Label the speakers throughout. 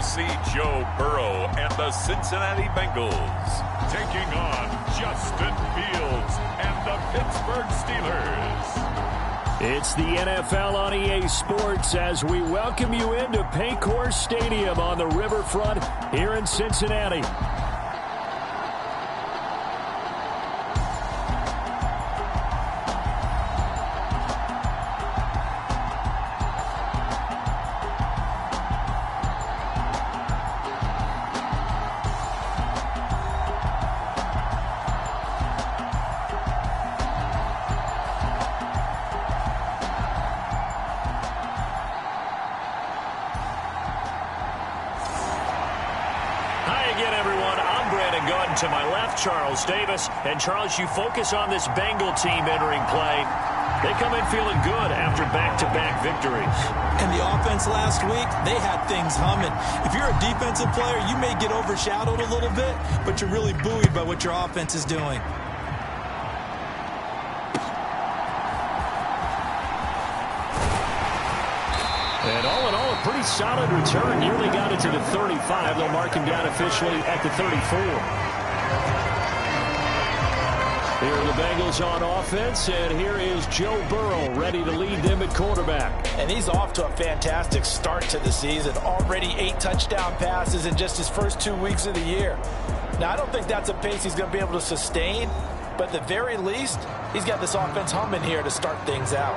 Speaker 1: see Joe Burrow and the Cincinnati Bengals taking on Justin Fields and the Pittsburgh Steelers.
Speaker 2: It's the NFL on EA Sports as we welcome you into Paycor Stadium on the riverfront here in Cincinnati. To my left, Charles Davis. And Charles, you focus on this Bengal team entering play. They come in feeling good after back-to-back victories.
Speaker 3: And the offense last week, they had things humming. If you're a defensive player, you may get overshadowed a little bit, but you're really buoyed by what your offense is doing.
Speaker 2: And all in all, a pretty solid return. Nearly got it to the 35. They'll mark him down officially at the 34. Here are the Bengals on offense, and here is Joe Burrow ready to lead them at quarterback.
Speaker 4: And he's off to a fantastic start to the season. Already 8 touchdown passes in just his first 2 weeks of the year. Now, I don't think that's a pace he's going to be able to sustain, but at the very least, he's got this offense humming here to start things out.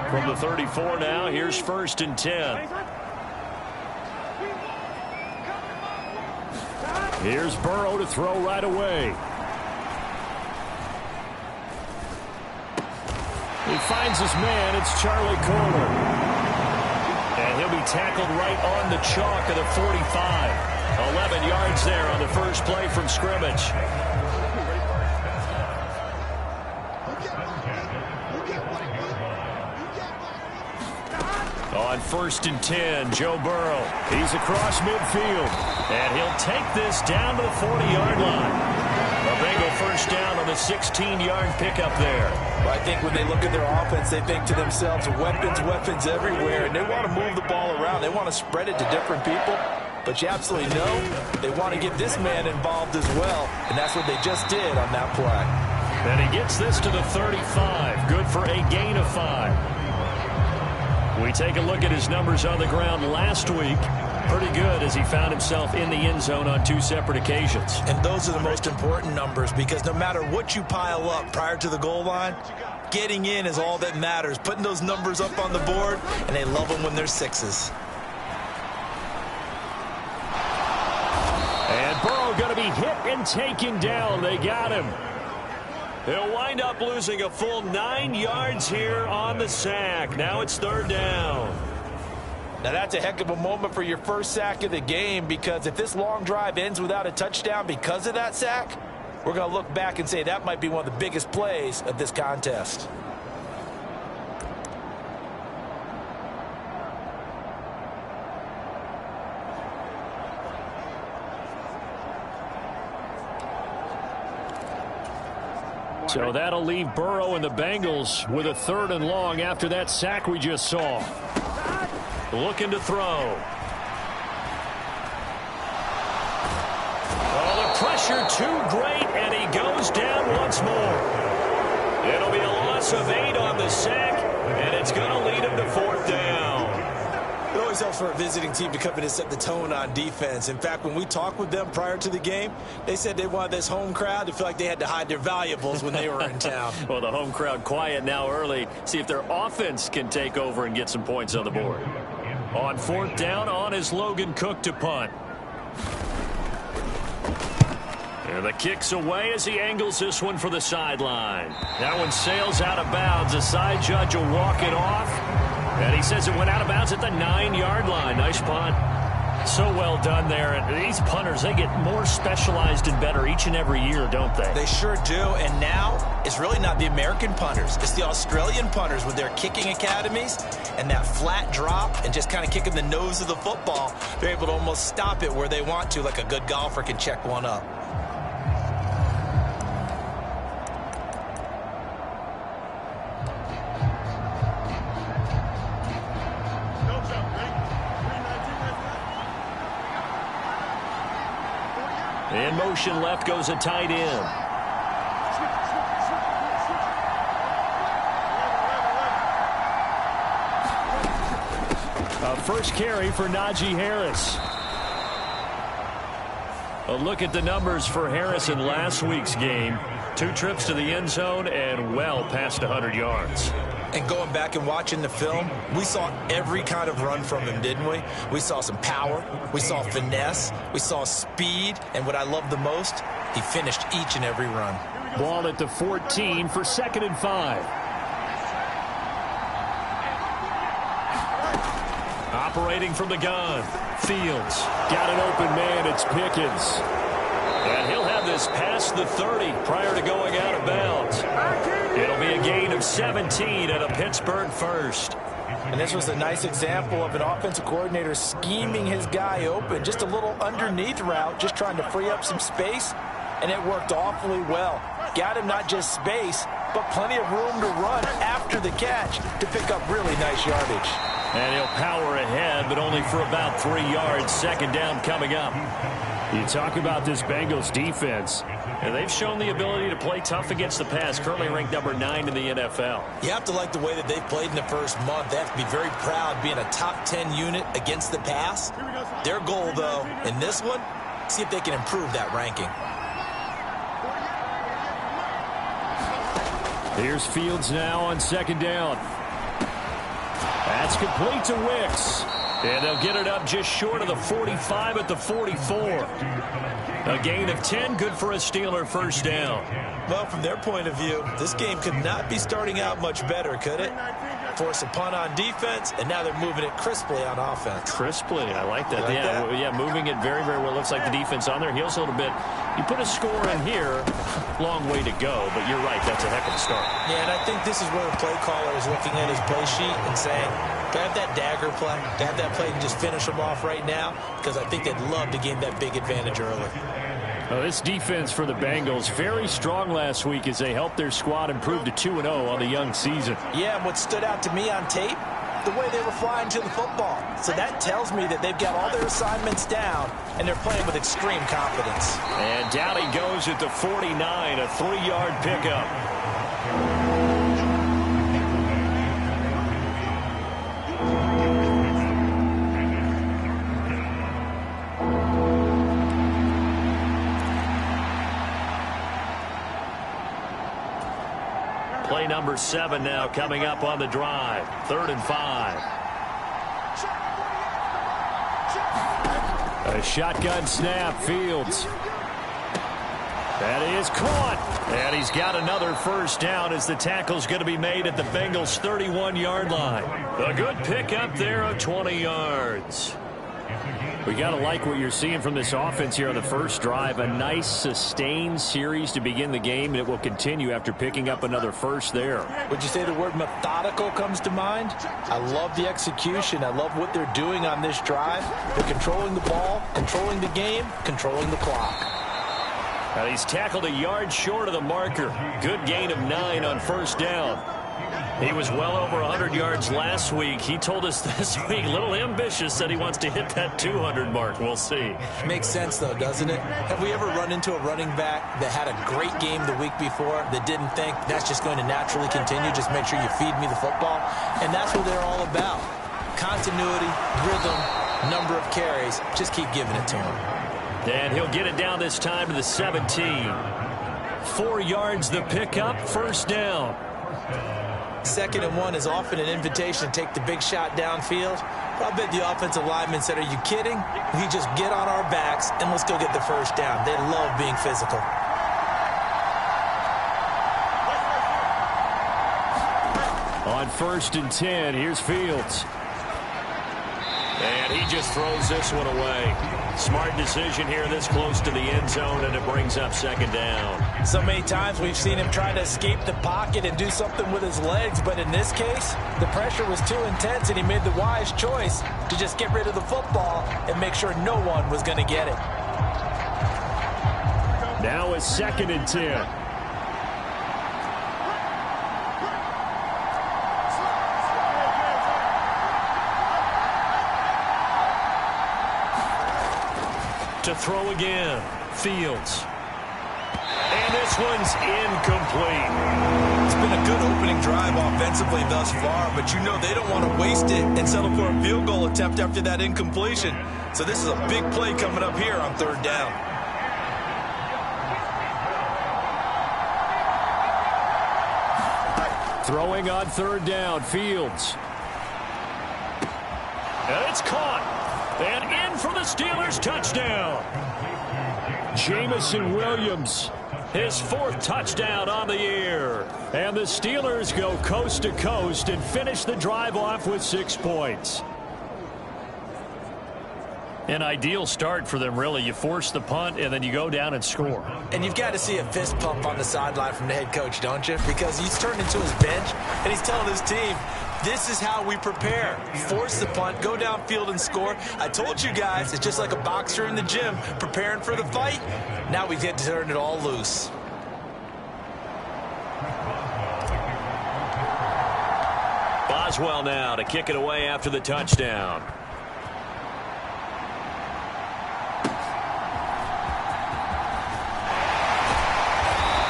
Speaker 2: From the 34 now, here's 1st and 10. Here's Burrow to throw right away. He finds his man. It's Charlie Kohler. And he'll be tackled right on the chalk of the 45. 11 yards there on the first play from scrimmage. On 1st and 10, Joe Burrow. He's across midfield. And he'll take this down to the 40-yard line. A Bengal first down on the 16-yard pickup there.
Speaker 4: Well, I think when they look at their offense, they think to themselves, weapons everywhere. And they want to move the ball around. They want to spread it to different people. But you absolutely know they want to get this man involved as well. And that's what they just did on that play.
Speaker 2: And he gets this to the 35. Good for a gain of 5. We take a look at his numbers on the ground last week. Pretty good as he found himself in the end zone on 2 separate occasions.
Speaker 4: And those are the most important numbers because no matter what you pile up prior to the goal line, getting in is all that matters. Putting those numbers up on the board, and they love them when they're 6s.
Speaker 2: And Burrow going to be hit and taken down. They got him. He'll wind up losing a full 9 yards here on the sack. Now it's 3rd down.
Speaker 4: Now that's a heck of a moment for your first sack of the game because if this long drive ends without a touchdown because of that sack, we're going to look back and say that might be one of the biggest plays of this contest.
Speaker 2: So that'll leave Burrow and the Bengals with a 3rd and long after that sack we just saw. Looking to throw. Oh, the pressure too great, and he goes down once more. It'll be a loss of 8 on the sack, and it's going to lead him to 4th down.
Speaker 4: It always helps for a visiting team to come in and set the tone on defense. In fact, when we talked with them prior to the game, they said they wanted this home crowd to feel like they had to hide their valuables when they were in town.
Speaker 2: Well, the home crowd quiet now early. See if their offense can take over and get some points on the board. On 4th down, on is Logan Cook to punt. And the kick's away as he angles this one for the sideline. That one sails out of bounds. The side judge will walk it off. And he says it went out of bounds at the 9-yard line. Nice punt. So well done there. And these punters, they get more specialized and better each and every year, don't they?
Speaker 4: They sure do. And now it's really not the American punters. It's the Australian punters with their kicking academies and that flat drop and just kind of kicking the nose of the football. They're able to almost stop it where they want to, like a good golfer can check one up.
Speaker 2: In motion left goes a tight end. A first carry for Najee Harris. A look at the numbers for Harris in last week's game. 2 trips to the end zone and well past 100 yards.
Speaker 4: And going back and watching the film, we saw every kind of run from him, didn't we? We saw some power, we saw finesse, we saw speed, and what I love the most, he finished each and every run.
Speaker 2: Ball at the 14 for 2nd and 5. Operating from the gun. Fields got an open man. It's Pickens. And he'll have this past the 30 prior to going out of bounds. It'll be a gain of 17 and a Pittsburgh first.
Speaker 4: And this was a nice example of an offensive coordinator scheming his guy open. Just a little underneath route, just trying to free up some space, and it worked awfully well. Got him not just space, but plenty of room to run after the catch to pick up really nice yardage.
Speaker 2: And he'll power ahead, but only for about 3 yards. 2nd down coming up. You talk about this Bengals defense, and they've shown the ability to play tough against the pass, currently ranked number 9 in the NFL.
Speaker 4: You have to like the way that they've played in the first month. They have to be very proud being a top 10 unit against the pass. Their goal, though, in this one, see if they can improve that ranking.
Speaker 2: Here's Fields now on 2nd down. That's complete to Wicks. And they'll get it up just short of the 45 at the 44. A gain of 10, good for a Steeler first down.
Speaker 4: Well, from their point of view, this game could not be starting out much better, could it? Force a punt on defense, and now they're moving it crisply on offense.
Speaker 2: Crisply, I like that.
Speaker 4: That?
Speaker 2: Yeah, moving it very, very well. Looks like the defense on their heels a little bit. You put a score in here, long way to go, but you're right, that's a heck of a start.
Speaker 4: Yeah, and I think this is where the play caller is looking at his play sheet and saying, to have that dagger play, to have that play and just finish them off right now, because I think they'd love to gain that big advantage early.
Speaker 2: This defense for the Bengals, very strong last week as they helped their squad improve to 2-0 on the young season.
Speaker 4: Yeah, and what stood out to me on tape, the way they were flying to the football. So that tells me that they've got all their assignments down, and they're playing with extreme confidence.
Speaker 2: And down he goes at the 49, a 3-yard pickup. Play number 7 now coming up on the drive. 3rd and 5. A shotgun snap. Fields. That is caught. And he's got another first down as the tackle's going to be made at the Bengals' 31-yard line. A good pickup there of 20 yards. We got to like what you're seeing from this offense here on the first drive. A nice sustained series to begin the game, and it will continue after picking up another first there.
Speaker 4: Would you say the word methodical comes to mind? I love the execution. I love what they're doing on this drive. They're controlling the ball, controlling the game, controlling the clock.
Speaker 2: Now he's tackled a yard short of the marker. Good gain of 9 on first down. He was well over 100 yards last week. He told us this week, a little ambitious, that he wants to hit that 200 mark. We'll see.
Speaker 4: Makes sense, though, doesn't it? Have we ever run into a running back that had a great game the week before that didn't think that's just going to naturally continue? Just make sure you feed me the football. And that's what they're all about. Continuity, rhythm, number of carries. Just keep giving it to him.
Speaker 2: And he'll get it down this time to the 17. 4 yards the pickup, first down.
Speaker 4: 2nd and 1 is often an invitation to take the big shot downfield. But I bet the offensive linemen said, are you kidding? We just get on our backs and let's go get the first down. They love being physical.
Speaker 2: On 1st and 10, here's Fields. And he just throws this one away. Smart decision here this close to the end zone, and it brings up 2nd down.
Speaker 4: So many times we've seen him try to escape the pocket and do something with his legs, but in this case, the pressure was too intense, and he made the wise choice to just get rid of the football and make sure no one was going to get it.
Speaker 2: Now it's 2nd and 10. To throw again. Fields. And this one's incomplete.
Speaker 3: It's been a good opening drive offensively thus far, but you know they don't want to waste it and settle for a field goal attempt after that incompletion. So this is a big play coming up here on third down.
Speaker 2: Throwing on third down, Fields. And it's caught. And in for the Steelers touchdown. Jamison Williams, his 4th touchdown on the year. And the Steelers go coast to coast and finish the drive off with 6 points. An ideal start for them, really. You force the punt, and then you go down and score.
Speaker 4: And you've got to see a fist pump on the sideline from the head coach, don't you? Because he's turned into his bench, and he's telling his team, this is how we prepare. Force the punt, go downfield and score. I told you guys, it's just like a boxer in the gym preparing for the fight. Now we get to turn it all loose.
Speaker 2: Boswell now to kick it away after the touchdown.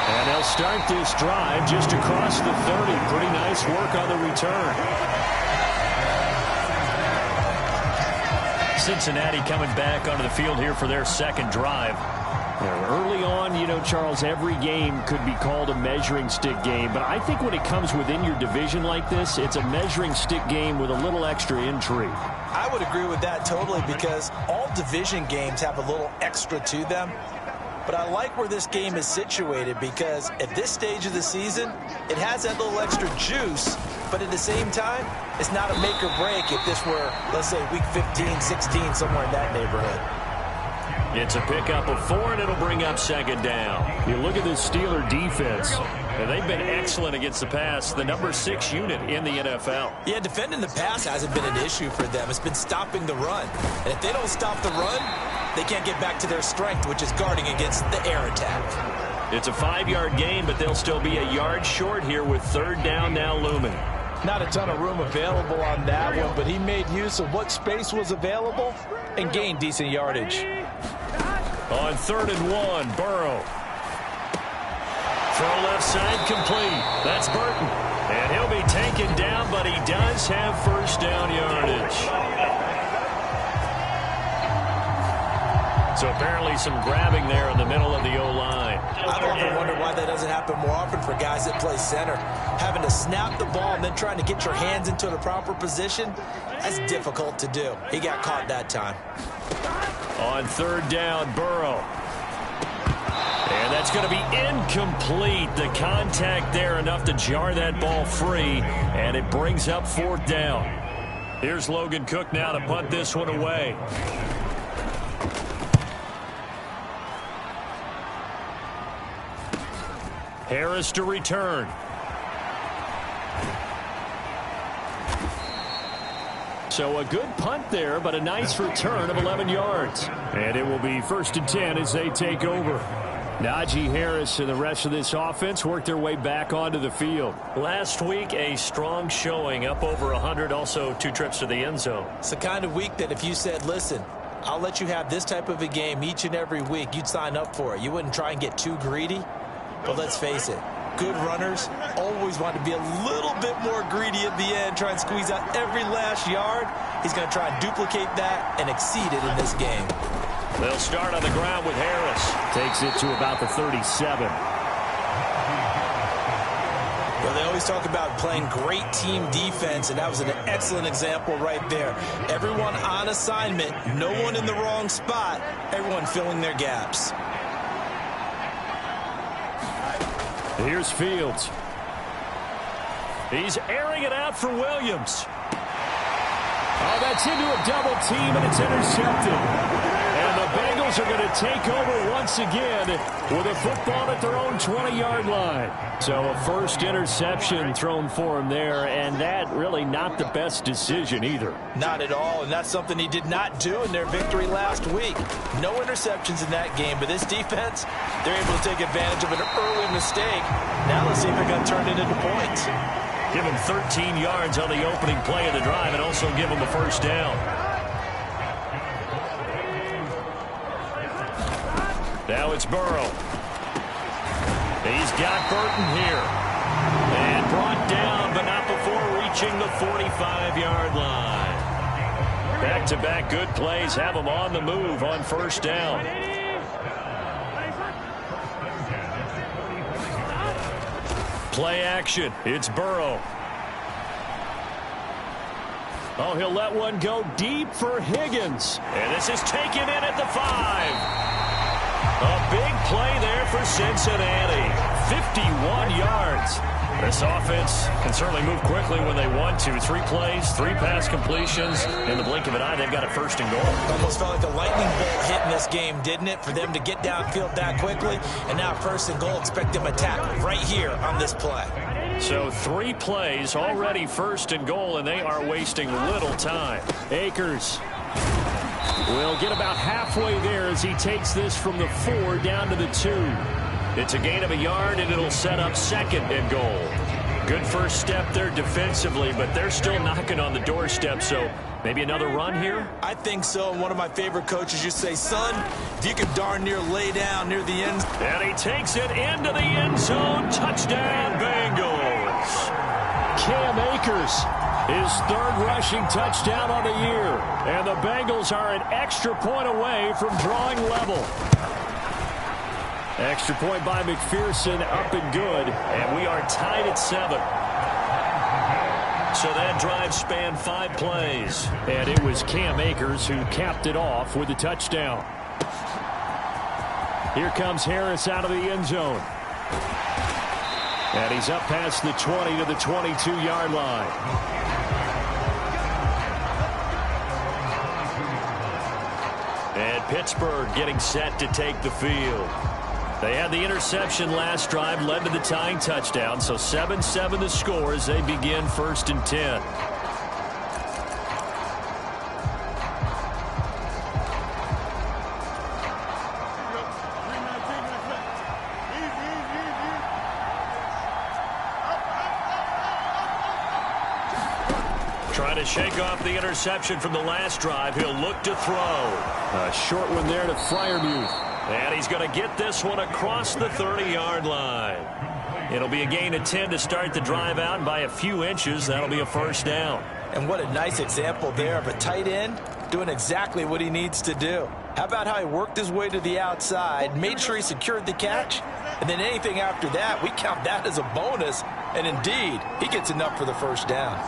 Speaker 2: And they'll start this drive just across the 30. Pretty nice work on the return. Cincinnati coming back onto the field here for their 2nd drive. Early on, you know, Charles, every game could be called a measuring stick game. But I think when it comes within your division like this, it's a measuring stick game with a little extra intrigue.
Speaker 4: I would agree with that totally, because all division games have a little extra to them. But I like where this game is situated, because at this stage of the season, it has that little extra juice, but at the same time, it's not a make or break if this were, let's say, week 15, 16, somewhere in that neighborhood.
Speaker 2: It's a pickup of 4, and it'll bring up 2nd down. You look at this Steeler defense, and they've been excellent against the pass, the number 6 unit in the NFL.
Speaker 4: Yeah, defending the pass hasn't been an issue for them. It's been stopping the run. And if they don't stop the run, they can't get back to their strength, which is guarding against the air attack.
Speaker 2: It's a 5-yard gain, but they'll still be a yard short here with 3rd down now looming.
Speaker 4: Not a ton of room available on that one, but he made use of what space was available and gained decent yardage.
Speaker 2: On 3rd and 1, Burrow. Throw left side complete. That's Burton. And he'll be taken down, but he does have 1st down yardage. So apparently some grabbing there in the middle of the O-line.
Speaker 4: I've often wondered why that doesn't happen more often for guys that play center. Having to snap the ball and then trying to get your hands into the proper position, that's difficult to do. He got caught that time.
Speaker 2: On 3rd down, Burrow. And that's going to be incomplete. The contact there enough to jar that ball free, and it brings up 4th down. Here's Logan Cook now to punt this one away. Harris to return. So a good punt there, but a nice return of 11 yards. And it will be 1st and 10 as they take over. Najee Harris and the rest of this offense work their way back onto the field. Last week, a strong showing, up over 100, also 2 trips to the end zone.
Speaker 4: It's the kind of week that if you said, listen, I'll let you have this type of a game each and every week, you'd sign up for it. You wouldn't try and get too greedy. But let's face it, good runners always want to be a little bit more greedy at the end, try and squeeze out every last yard. He's going to try and duplicate that and exceed it in this game.
Speaker 2: They'll start on the ground with Harris. Takes it to about the 37.
Speaker 4: Well, they always talk about playing great team defense, and that was an excellent example right there. Everyone on assignment, no one in the wrong spot, everyone filling their gaps.
Speaker 2: Here's Fields. He's airing it out for Williams. Oh, that's into a double team, and it's intercepted. And the Bengals are going to take over once again with a football at their own 20-yard line. So a first interception thrown for him there, and that really not the best decision either.
Speaker 4: Not at all, and that's something he did not do in their victory last week. No interceptions in that game, but this defense, they're able to take advantage of an early mistake. Now let's see if they're going to turn it into points.
Speaker 2: Give him 13 yards on the opening play of the drive and also give him a 1st down. Now it's Burrow. He's got Burton here. And brought down, but not before reaching the 45-yard line. Back-to-back good plays have him on the move on first down. Play action. It's Burrow. Oh, he'll let one go deep for Higgins. And this is taken in at the 5. A big play there for Cincinnati. 51 yards. This offense can certainly move quickly when they want to. 3 plays, 3 pass completions. In the blink of an eye, they've got a first and goal.
Speaker 4: Almost felt like a lightning bolt hit in this game, didn't it? For them to get downfield that quickly. And now first and goal, expect them to attack right here on this play.
Speaker 2: So 3 plays, already first and goal, and they are wasting little time. Akers will get about halfway there as he takes this from the 4 down to the 2. It's a gain of a yard, and it'll set up second and goal. Good first step there defensively, but they're still knocking on the doorstep, so maybe another run here?
Speaker 4: I think so. And one of my favorite coaches used to say, son, if you can darn near lay down near the end.
Speaker 2: And he takes it into the end zone. Touchdown, Bengals. Cam Akers, his 3rd rushing touchdown on the year. And the Bengals are an extra point away from drawing level. Extra point by McPherson, up and good. And we are tied at 7. So that drive spanned 5 plays. And it was Cam Akers who capped it off with a touchdown. Here comes Harris out of the end zone. And he's up past the 20 to the 22-yard line. And Pittsburgh getting set to take the field. They had the interception last drive, led to the tying touchdown, so 7-7 the score as they begin 1st and 10. Trying to shake off the interception from the last drive. He'll look to throw. A short one there to Freiermuth. And he's going to get this one across the 30-yard line. It'll be a gain of 10 to start the drive out, and by a few inches, that'll be a first down.
Speaker 4: And what a nice example there of a tight end doing exactly what he needs to do. How about how he worked his way to the outside, made sure he secured the catch, and then anything after that, we count that as a bonus. And indeed, he gets enough for the first down.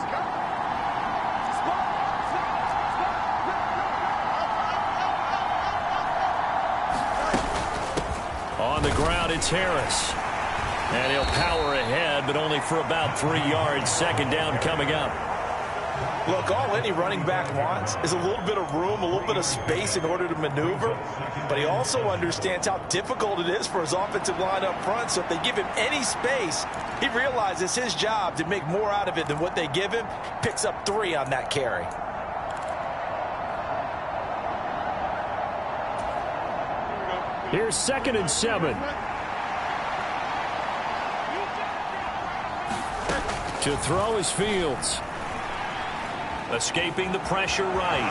Speaker 2: On the ground, it's Harris. And he'll power ahead, but only for about 3 yards. Second down coming up.
Speaker 4: Look, all any running back wants is a little bit of room, a little bit of space in order to maneuver. But he also understands how difficult it is for his offensive line up front. So if they give him any space, he realizes his job to make more out of it than what they give him. Picks up 3 on that carry.
Speaker 2: Here's 2nd and 7. To throw is Fields. Escaping the pressure right.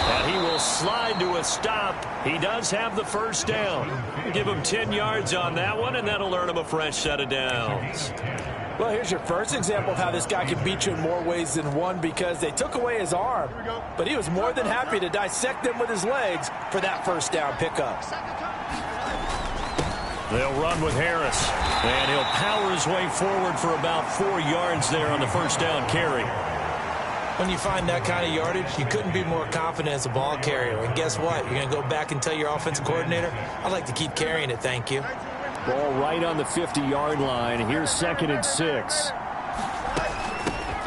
Speaker 2: And he will slide to a stop. He does have the first down. Give him 10 yards on that one, and that'll earn him a fresh set of downs.
Speaker 4: Well, here's your first example of how this guy can beat you in more ways than one, because they took away his arm, but he was more than happy to dissect them with his legs for that first down pickup.
Speaker 2: They'll run with Harris, and he'll power his way forward for about 4 yards there on the first down carry.
Speaker 4: When you find that kind of yardage, you couldn't be more confident as a ball carrier. And guess what? You're going to go back and tell your offensive coordinator, I'd like to keep carrying it, thank you.
Speaker 2: Ball right on the 50-yard line. Here's 2nd and 6.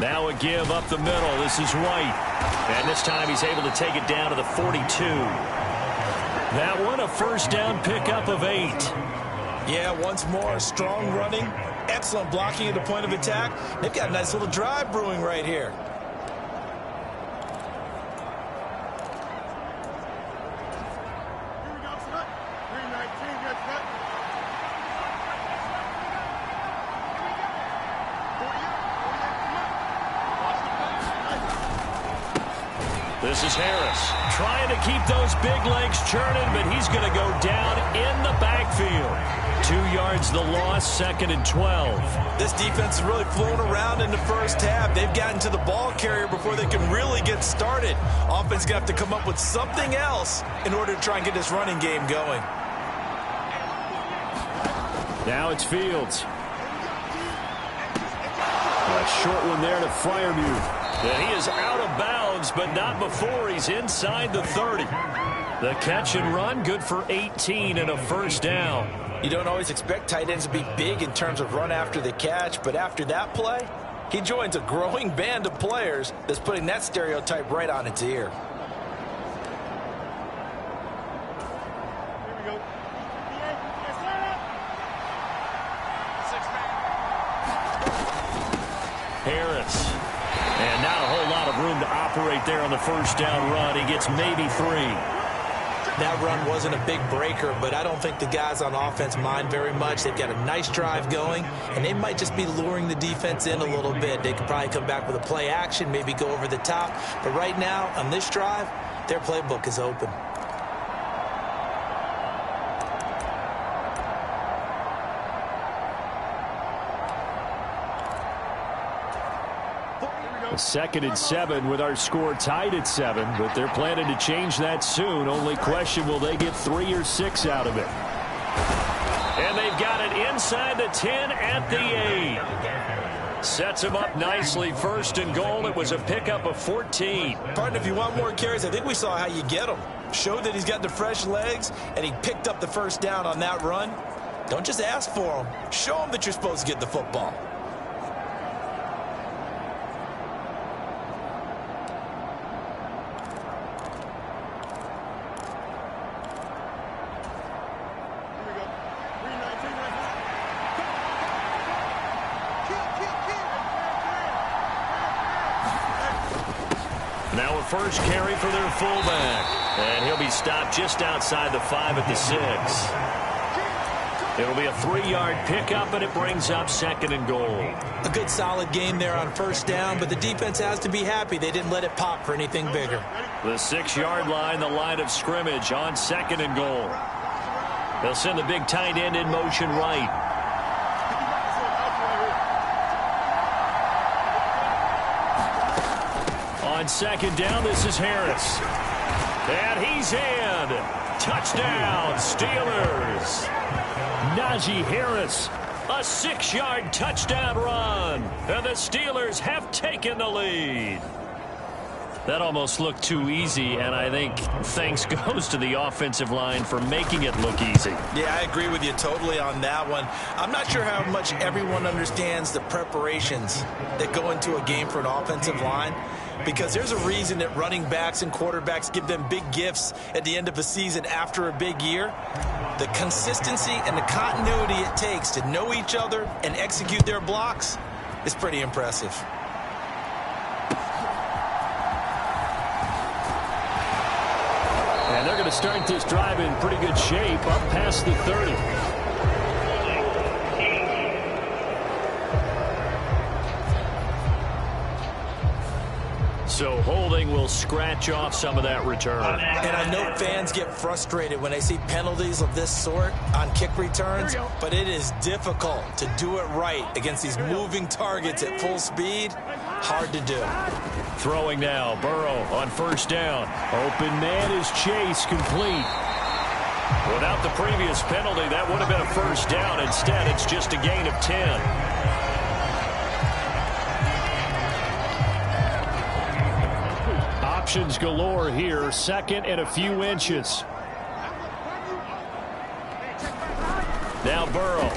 Speaker 2: Now a give up the middle. This is White. And this time he's able to take it down to the 42. That one a first down pickup of 8.
Speaker 4: Yeah, once more, strong running, excellent blocking at the point of attack. They've got a nice little drive brewing right here.
Speaker 2: This is Harris trying to keep those big legs churning, but he's going to go down in the backfield. 2 yards the loss, 2nd and 12.
Speaker 4: This defense has really flown around in the first half. They've gotten to the ball carrier before they can really get started. Offense going to have to come up with something else in order to try and get this running game going.
Speaker 2: Now it's Fields. A short one there to Freiermuth. And he is out of bounds, but not before he's inside the 30. The catch and run, good for 18 and a first down.
Speaker 4: You don't always expect tight ends to be big in terms of run after the catch, but after that play, he joins a growing band of players that's putting that stereotype right on its ear.
Speaker 2: Harris. And not a whole lot of room to operate there on the first down run. He gets maybe 3.
Speaker 4: That run wasn't a big breaker, but I don't think the guys on offense mind very much. They've got a nice drive going, and they might just be luring the defense in a little bit. They could probably come back with a play action, maybe go over the top. But right now, on this drive, their playbook is open.
Speaker 2: Second and 7 with our score tied at 7, but they're planning to change that soon. Only question, will they get 3 or 6 out of it? And they've got it inside the 10 at the 8. Sets him up nicely. 1st and goal. It was a pickup of 14.
Speaker 4: Partner, if you want more carries, I think we saw how you get them. Showed that he's got the fresh legs, and he picked up the first down on that run. Don't just ask for them. Show them that you're supposed to get the football.
Speaker 2: Now a first carry for their fullback. And he'll be stopped just outside the 5 at the 6. It'll be a 3-yard pickup, and it brings up 2nd and goal.
Speaker 4: A good solid game there on first down, but the defense has to be happy they didn't let it pop for anything bigger.
Speaker 2: The 6-yard line, the line of scrimmage on 2nd and goal. They'll send the big tight end in motion right. On 2nd down, this is Harris. And he's in. Touchdown, Steelers. Najee Harris, a 6-yard touchdown run. And the Steelers have taken the lead. That almost looked too easy, and I think thanks goes to the offensive line for making it look easy.
Speaker 4: Yeah, I agree with you totally on that one. I'm not sure how much everyone understands the preparations that go into a game for an offensive line, because there's a reason that running backs and quarterbacks give them big gifts at the end of a season after a big year. The consistency and the continuity it takes to know each other and execute their blocks is pretty impressive.
Speaker 2: And they're going to start this drive in pretty good shape, up past the 30. So holding will scratch off some of that return.
Speaker 4: And I know fans get frustrated when they see penalties of this sort on kick returns, but it is difficult to do it right against these moving targets at full speed. Hard to do.
Speaker 2: Throwing now, Burrow on first down. Open man is Chase, complete. Without the previous penalty, that would have been a first down. Instead, it's just a gain of 10. Options galore here. 2nd and a few inches. Now Burrow.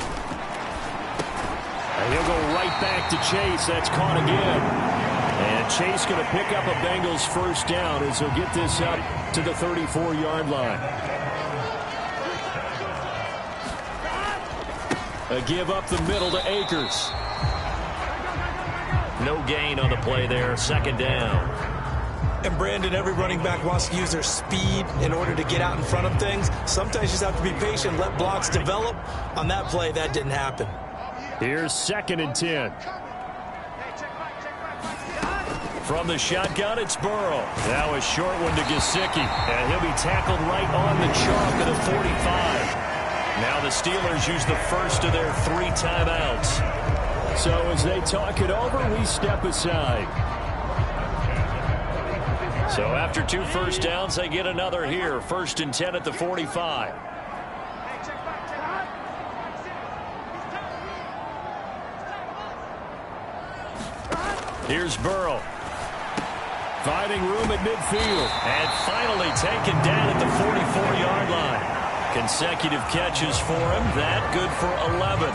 Speaker 2: And he'll go right back to Chase. That's caught again. And Chase going to pick up a Bengals first down as he'll get this up to the 34-yard line. A give up the middle to Akers. No gain on the play there. 2nd down.
Speaker 4: And Brandon, every running back wants to use their speed in order to get out in front of things. Sometimes you just have to be patient, let blocks develop. On that play, that didn't happen.
Speaker 2: Here's 2nd and 10. From the shotgun, it's Burrow. Now a short one to Gesicki, and he'll be tackled right on the chalk at the 45. Now the Steelers use the first of their 3 timeouts. So as they talk it over, we step aside. So after 2 first downs, they get another here. 1st and 10 at the 45. Here's Burrow. Finding room at midfield. And finally taken down at the 44-yard line. Consecutive catches for him. That good for 11.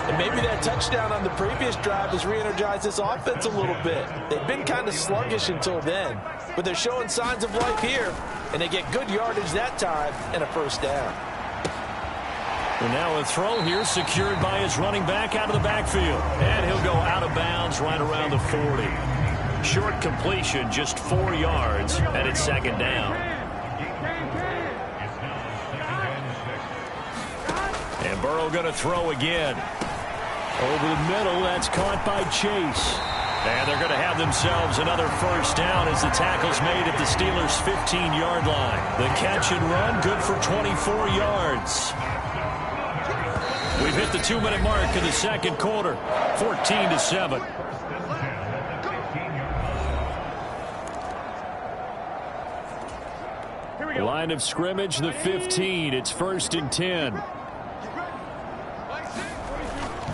Speaker 4: And maybe that touchdown on the previous drive has re-energized this offense a little bit. They've been kind of sluggish until then. But they're showing signs of life here. And they get good yardage that time and a first down.
Speaker 2: And now a throw here secured by his running back out of the backfield. And he'll go out of bounds right around the 40. Short completion, just 4 yards, and it's 2nd down. And Burrow going to throw again. Over the middle, that's caught by Chase. And they're going to have themselves another first down as the tackle's made at the Steelers' 15-yard line. The catch and run, good for 24 yards. We've hit the 2-minute mark in the 2nd quarter, 14-7. Line of scrimmage, the 15. It's 1st and 10.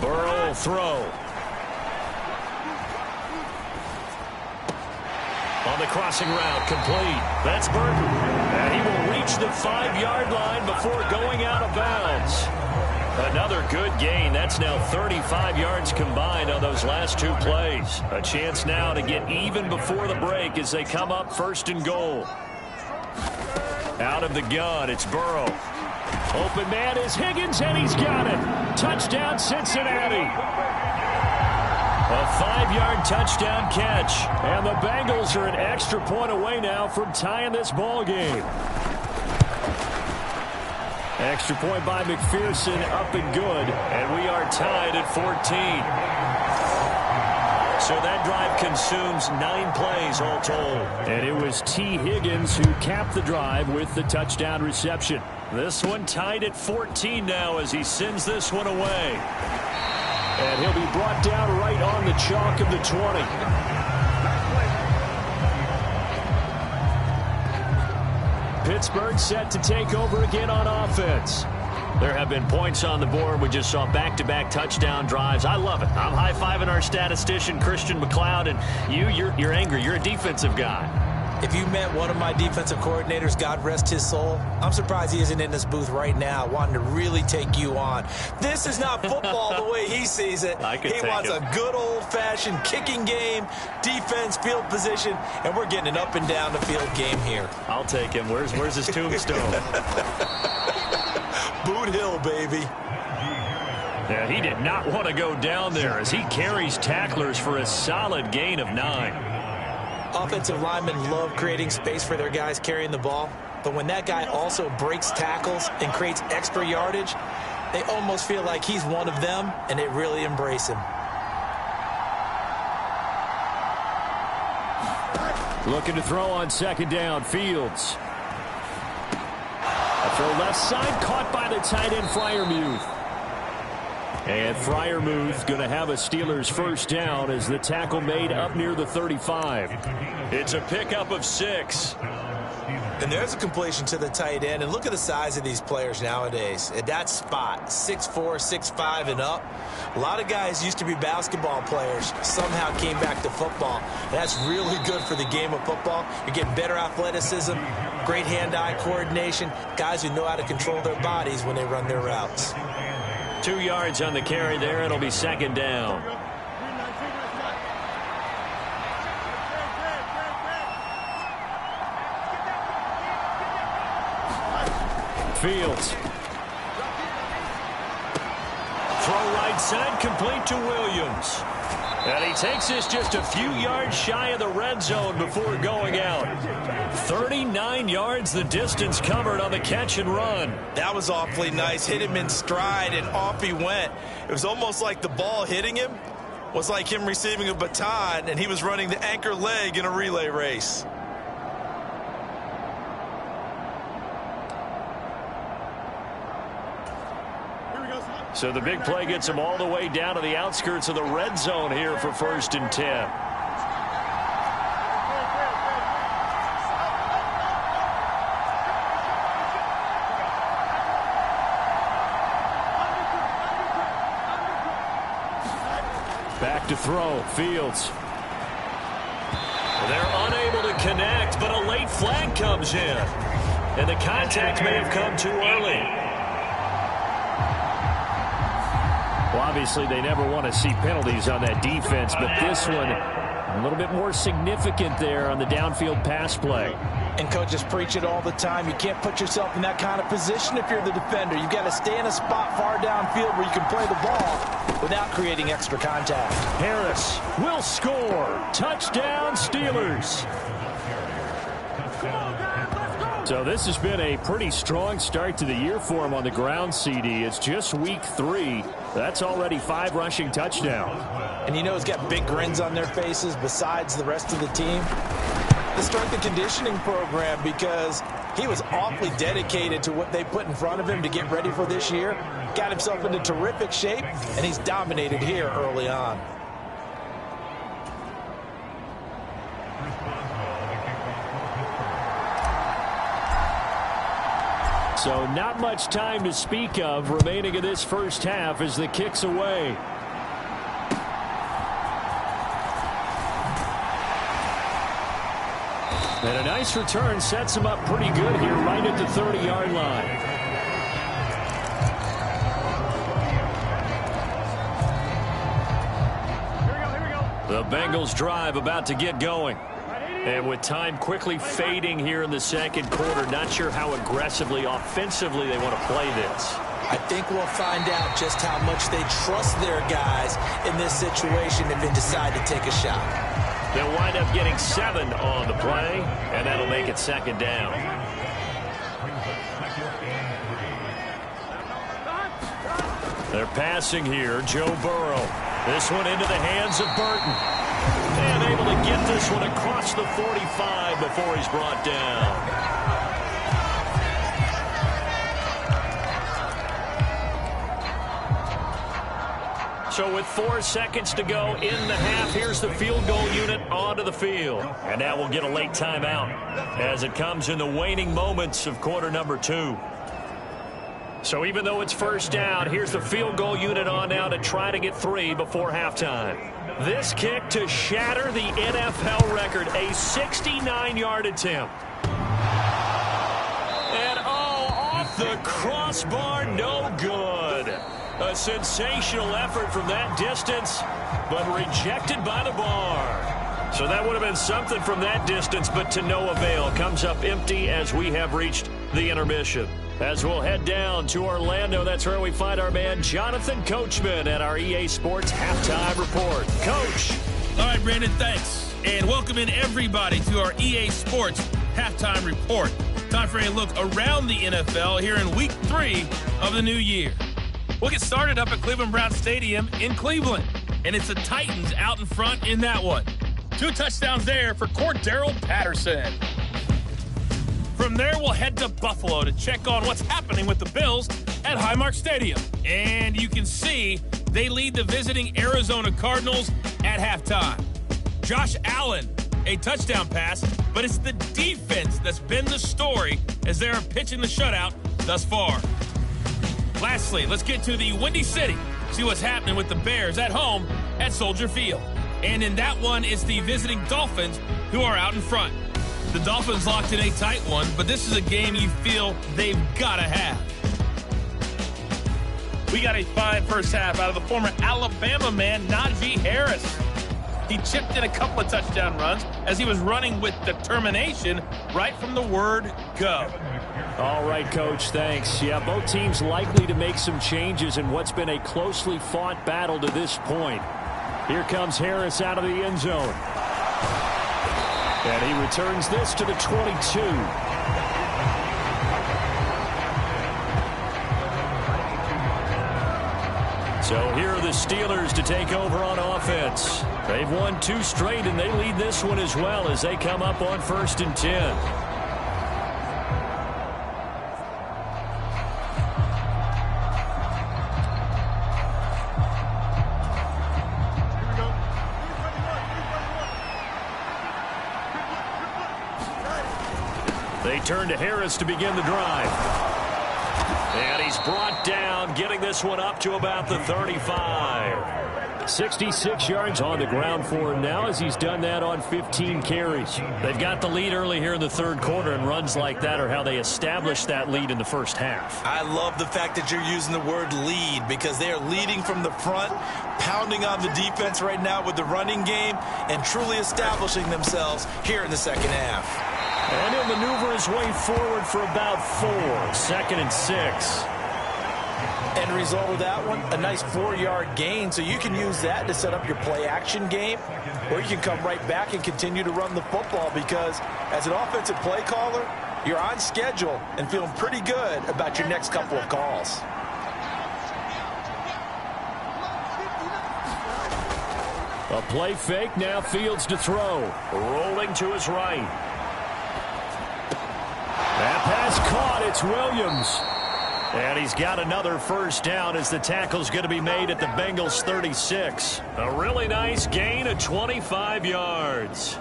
Speaker 2: Burrow will throw. On the crossing route, complete. That's Burton. And he will reach the 5-yard line before going out of bounds. Another good gain. That's now 35 yards combined on those last 2 plays. A chance now to get even before the break as they come up 1st and goal. Out of the gun, it's Burrow. Open man is Higgins, and he's got it. Touchdown, Cincinnati. A 5-yard touchdown catch. And the Bengals are an extra point away now from tying this ball game. Extra point by McPherson, up and good. And we are tied at 14. So that drive consumes 9 plays all told. And it was T. Higgins who capped the drive with the touchdown reception. This one tied at 14 now as he sends this one away. And he'll be brought down right on the chalk of the 20. Pittsburgh set to take over again on offense. There have been points on the board. We just saw back-to-back touchdown drives. I love it. I'm high-fiving our statistician, Christian McLeod, and you're angry. You're a defensive guy.
Speaker 4: If you met one of my defensive coordinators, God rest his soul, I'm surprised he isn't in this booth right now wanting to really take you on. This is not football the way he sees it. He wants a good old-fashioned kicking game, defense, field position, and we're getting an up-and-down-the-field game here.
Speaker 2: I'll take him. Where's his tombstone?
Speaker 4: Boot Hill, baby.
Speaker 2: Yeah, he did not want to go down there as he carries tacklers for a solid gain of 9.
Speaker 4: Offensive linemen love creating space for their guys carrying the ball, but when that guy also breaks tackles and creates extra yardage, they almost feel like he's one of them, and they really embrace him.
Speaker 2: Looking to throw on 2nd down, Fields. A throw left side, caught by the tight end, Freiermuth. And Freiermuth going to have a Steelers first down as the tackle made up near the 35. It's a pickup of 6.
Speaker 4: And there's a completion to the tight end. And look at the size of these players nowadays. At that spot, 6'4", 6'5", and up. A lot of guys used to be basketball players, somehow came back to football. And that's really good for the game of football. You're getting better athleticism, great hand-eye coordination, guys who know how to control their bodies when they run their routes.
Speaker 2: 2 yards on the carry there. It'll be 2nd down. Fields. Throw right side, complete to Williams. And he takes this just a few yards shy of the red zone before going out. 39 yards the distance covered on the catch and run.
Speaker 3: That was awfully nice. Hit him in stride, and off he went. It was almost like the ball hitting him was like him receiving a baton, and he was running the anchor leg in a relay race.
Speaker 2: So the big play gets him all the way down to the outskirts of the red zone here for 1st and 10. Back to throw, Fields. They're unable to connect, but a late flag comes in. And the contact may have come too early. Well, obviously, they never want to see penalties on that defense, but this one a little bit more significant there on the downfield pass play.
Speaker 4: And coaches preach it all the time. You can't put yourself in that kind of position if you're the defender. You've got to stay in a spot far downfield where you can play the ball without creating extra contact.
Speaker 2: Harris will score. Touchdown, Steelers. So this has been a pretty strong start to the year for him on the ground, CD. It's just week 3. That's already 5 rushing touchdowns.
Speaker 4: And you know he's got big grins on their faces besides the rest of the team. The strength and conditioning program, because he was awfully dedicated to what they put in front of him to get ready for this year. Got himself into terrific shape, and he's dominated here early on.
Speaker 2: So not much time to speak of remaining in this first half as the kick's away. And a nice return sets him up pretty good here right at the 30-yard line. The Bengals drive about to get going. And with time quickly fading here in the second quarter, not sure how aggressively, offensively they want to play this.
Speaker 4: I think we'll find out just how much they trust their guys in this situation if they decide to take a shot.
Speaker 2: They'll wind up getting 7 on the play, and that'll make it 2nd down. They're passing here, Joe Burrow. This one into the hands of Burton. And able to get this one across the 45 before he's brought down. So with 4 seconds to go in the half, here's the field goal unit onto the field. And that will get a late timeout as it comes in the waning moments of quarter number 2. So even though it's first down, here's the field goal unit on now to try to get 3 before halftime. This kick to shatter the NFL record, a 69-yard attempt. And off the crossbar, no good. A sensational effort from that distance, but rejected by the bar. So that would have been something from that distance, but to no avail. Comes up empty as we have reached the intermission. As we'll head down to Orlando, that's where we find our man Jonathan Coachman at our EA Sports Halftime Report. Coach.
Speaker 5: All right, Brandon, thanks. And welcome in everybody to our EA Sports Halftime Report. Time for a look around the NFL here in Week 3 of the new year. We'll get started up at Cleveland Brown Stadium in Cleveland. And it's the Titans out in front in that one. 2 touchdowns there for Cordarrelle Patterson. From there, we'll head to Buffalo to check on what's happening with the Bills at Highmark Stadium. And you can see they lead the visiting Arizona Cardinals at halftime. Josh Allen, a touchdown pass, but it's the defense that's been the story as they're pitching the shutout thus far. Lastly, let's get to the Windy City, see what's happening with the Bears at home at Soldier Field. And in that one, it's the visiting Dolphins who are out in front. The Dolphins locked in a tight one, but this is a game you feel they've got to have. We got a fine first half out of the former Alabama man, Najee Harris. He chipped in a couple of touchdown runs as he was running with determination right from the word go.
Speaker 2: All right, Coach, thanks. Yeah, both teams likely to make some changes in what's been a closely fought battle to this point. Here comes Harris out of the end zone. And he returns this to the 22. So here are the Steelers to take over on offense. They've won 2 straight, and they lead this one as well as they come up on 1st and 10. They turn to Harris to begin the drive. And he's brought down, getting this one up to about the 35. 66 yards on the ground for him now as he's done that on 15 carries. They've got the lead early here in the 3rd quarter, and runs like that are how they establish that lead in the first half.
Speaker 3: I love the fact that you're using the word lead because they are leading from the front, pounding on the defense right now with the running game, and truly establishing themselves here in the 2nd half.
Speaker 2: And he'll maneuver his way forward for about 4. 2nd and 6.
Speaker 4: End result of that one, a nice 4-yard gain, so you can use that to set up your play-action game, or you can come right back and continue to run the football because as an offensive play caller, you're on schedule and feeling pretty good about your next couple of calls.
Speaker 2: A play fake, now Fields to throw. Rolling to his right. That pass caught. It's Williams. And he's got another first down as the tackle's going to be made at the Bengals 36. A really nice gain of 25 yards.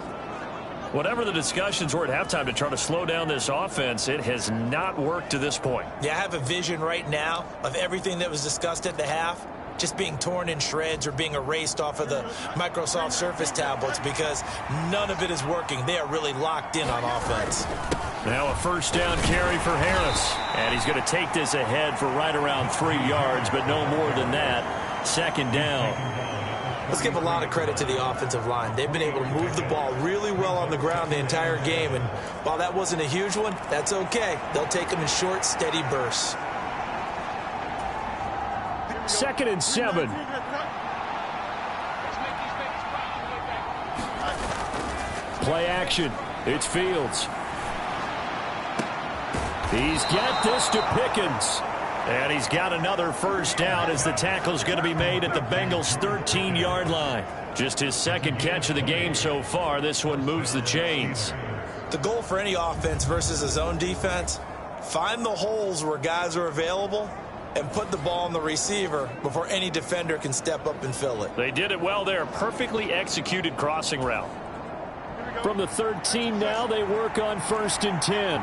Speaker 2: Whatever the discussions were at halftime to try to slow down this offense, it has not worked to this point.
Speaker 3: Yeah, I have a vision right now of everything that was discussed at the half just being torn in shreds or being erased off of the Microsoft Surface tablets because none of it is working. They are really locked in on offense.
Speaker 2: Now a first down carry for Harris. And he's going to take this ahead for right around 3 yards, but no more than that. 2nd down.
Speaker 3: Let's give a lot of credit to the offensive line. They've been able to move the ball really well on the ground the entire game. And while that wasn't a huge one, that's okay. They'll take them in short, steady bursts.
Speaker 2: 2nd and 7. Play action. It's Fields. He's got this to Pickens. And he's got another first down as the tackle's going to be made at the Bengals' 13-yard line. Just his 2nd catch of the game so far. This one moves the chains.
Speaker 3: The goal for any offense versus a zone defense, find the holes where guys are available and put the ball on the receiver before any defender can step up and fill it.
Speaker 2: They did it well there. Perfectly executed crossing route. From the 13 now, they work on 1st and 10.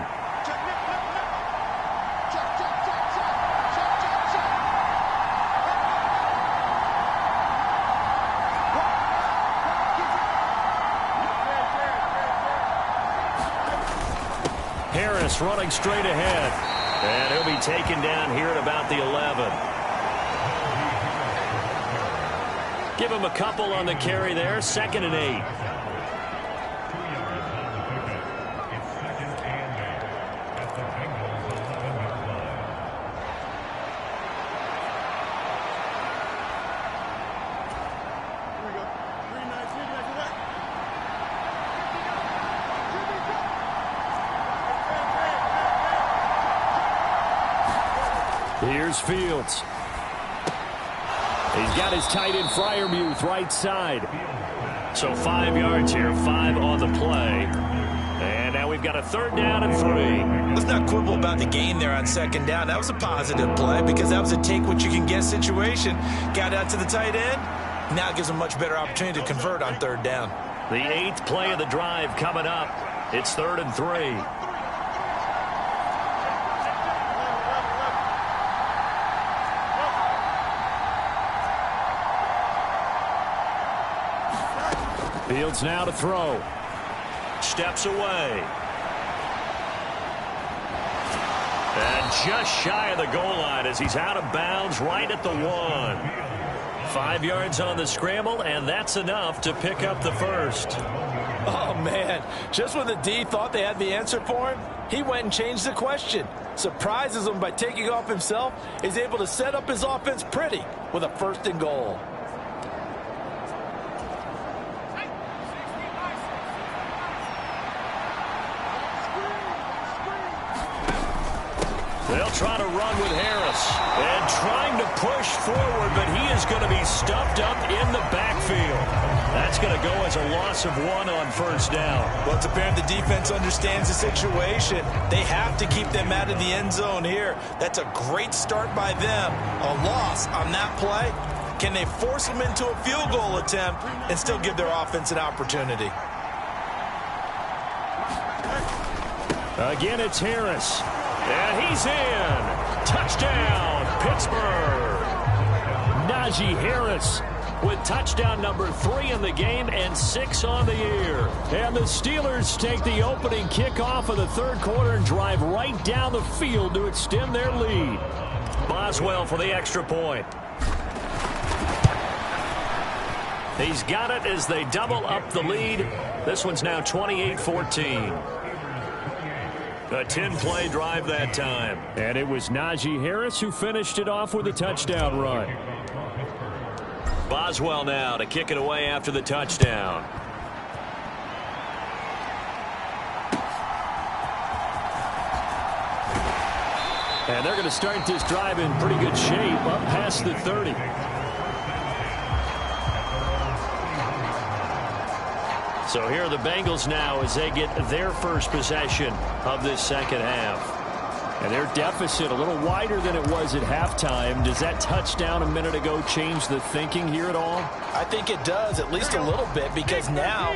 Speaker 2: Harris running straight ahead. And he'll be taken down here at about the 11. Give him a couple on the carry there. 2nd and 8. Here's Fields. He's got his tight end Freiermuth right side. So 5 yards here, 5 on the play. And now we've got a 3rd down and 3.
Speaker 3: Let's not quibble about the gain there on 2nd down. That was a positive play because that was a take-what-you-can-get situation. Got out to the tight end. Now it gives them a much better opportunity to convert on 3rd down.
Speaker 2: The 8th play of the drive coming up. It's 3rd and 3. Fields now to throw. Steps away. And just shy of the goal line as he's out of bounds right at the 1. 5 yards on the scramble, and that's enough to pick up the 1st.
Speaker 4: Oh, man. Just when the D thought they had the answer for him, he went and changed the question. Surprises him by taking off himself. Is able to set up his offense pretty with a 1st and goal.
Speaker 2: They'll try to run with Harris. And trying to push forward, but he is going to be stuffed up in the backfield. That's going to go as a loss of 1 on first down.
Speaker 3: Well, it's apparent the defense understands the situation. They have to keep them out of the end zone here. That's a great start by them. A loss on that play. Can they force them into a field goal attempt and still give their offense an opportunity?
Speaker 2: Again, it's Harris. And he's in. Touchdown, Pittsburgh. Najee Harris with touchdown number 3 in the game and 6 on the year. And the Steelers take the opening kickoff of the third quarter and drive right down the field to extend their lead. Boswell for the extra point. He's got it as they double up the lead. This one's now 28-14. A 10-play drive that time. And it was Najee Harris who finished it off with a touchdown run. Boswell now to kick it away after the touchdown. And they're going to start this drive in pretty good shape, up past the 30. So here are the Bengals now as they get their first possession of this second half. And their deficit a little wider than it was at halftime. Does that touchdown a minute ago change the thinking here at all?
Speaker 3: I think it does, at least a little bit, because now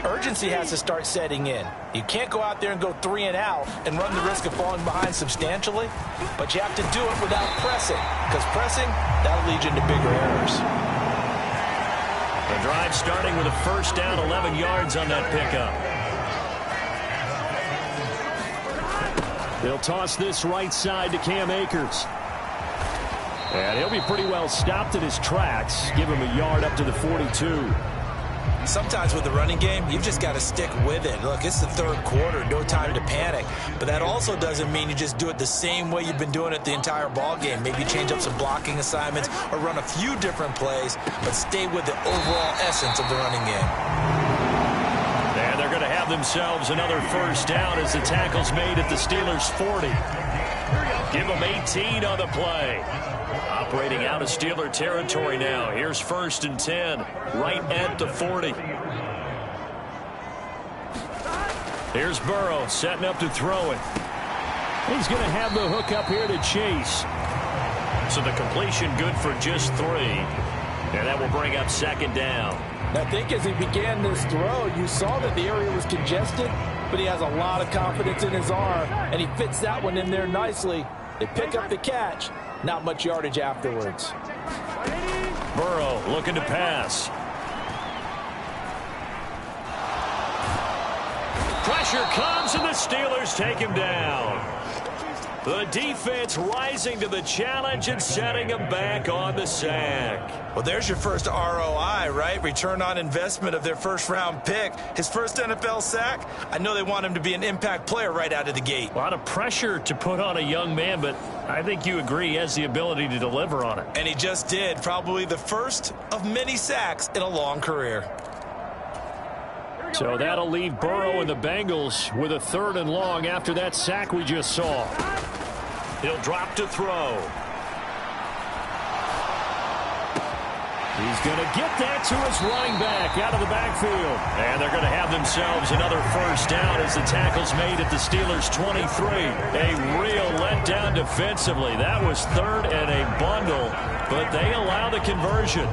Speaker 3: urgency has to start setting in. You can't go out there and go 3 and out and run the risk of falling behind substantially, but you have to do it without pressing, because pressing, that'll lead you into bigger errors.
Speaker 2: The drive starting with a first down, 11 yards on that pickup. They'll toss this right side to Cam Akers. And he'll be pretty well stopped in his tracks. Give him a yard up to the 42.
Speaker 3: Sometimes with the running game, you've just got to stick with it. Look, it's the third quarter, no time to panic. But that also doesn't mean you just do it the same way you've been doing it the entire ball game. Maybe change up some blocking assignments or run a few different plays, but stay with the overall essence of the running game.
Speaker 2: And they're going to have themselves another first down as the tackle's made at the Steelers' 40. Give them 18 on the play. Operating out of Steeler territory now. Here's 1st and 10, right at the 40. Here's Burrow setting up to throw it. He's going to have the hook up here to Chase. So the completion good for just 3. And that will bring up 2nd down.
Speaker 4: I think as he began this throw, you saw that the area was congested, but he has a lot of confidence in his arm, and he fits that one in there nicely. They pick up the catch. Not much yardage afterwards.
Speaker 2: Burrow looking to pass. Pressure comes, and the Steelers take him down. The defense rising to the challenge and setting him back on the sack.
Speaker 3: Well, there's your first ROI, right? Return on investment of their first-round pick. His first NFL sack, I know they want him to be an impact player right out of the gate.
Speaker 2: A lot of pressure to put on a young man, but I think you agree he has the ability to deliver on it.
Speaker 3: And he just did. Probably the first of many sacks in a long career.
Speaker 2: So that'll leave Burrow and the Bengals with a 3rd and long after that sack we just saw. He'll drop to throw. He's going to get that to his running back out of the backfield. And they're going to have themselves another first down as the tackle's made at the Steelers' 23. A real letdown defensively. That was 3rd and a bundle, but they allow the conversion.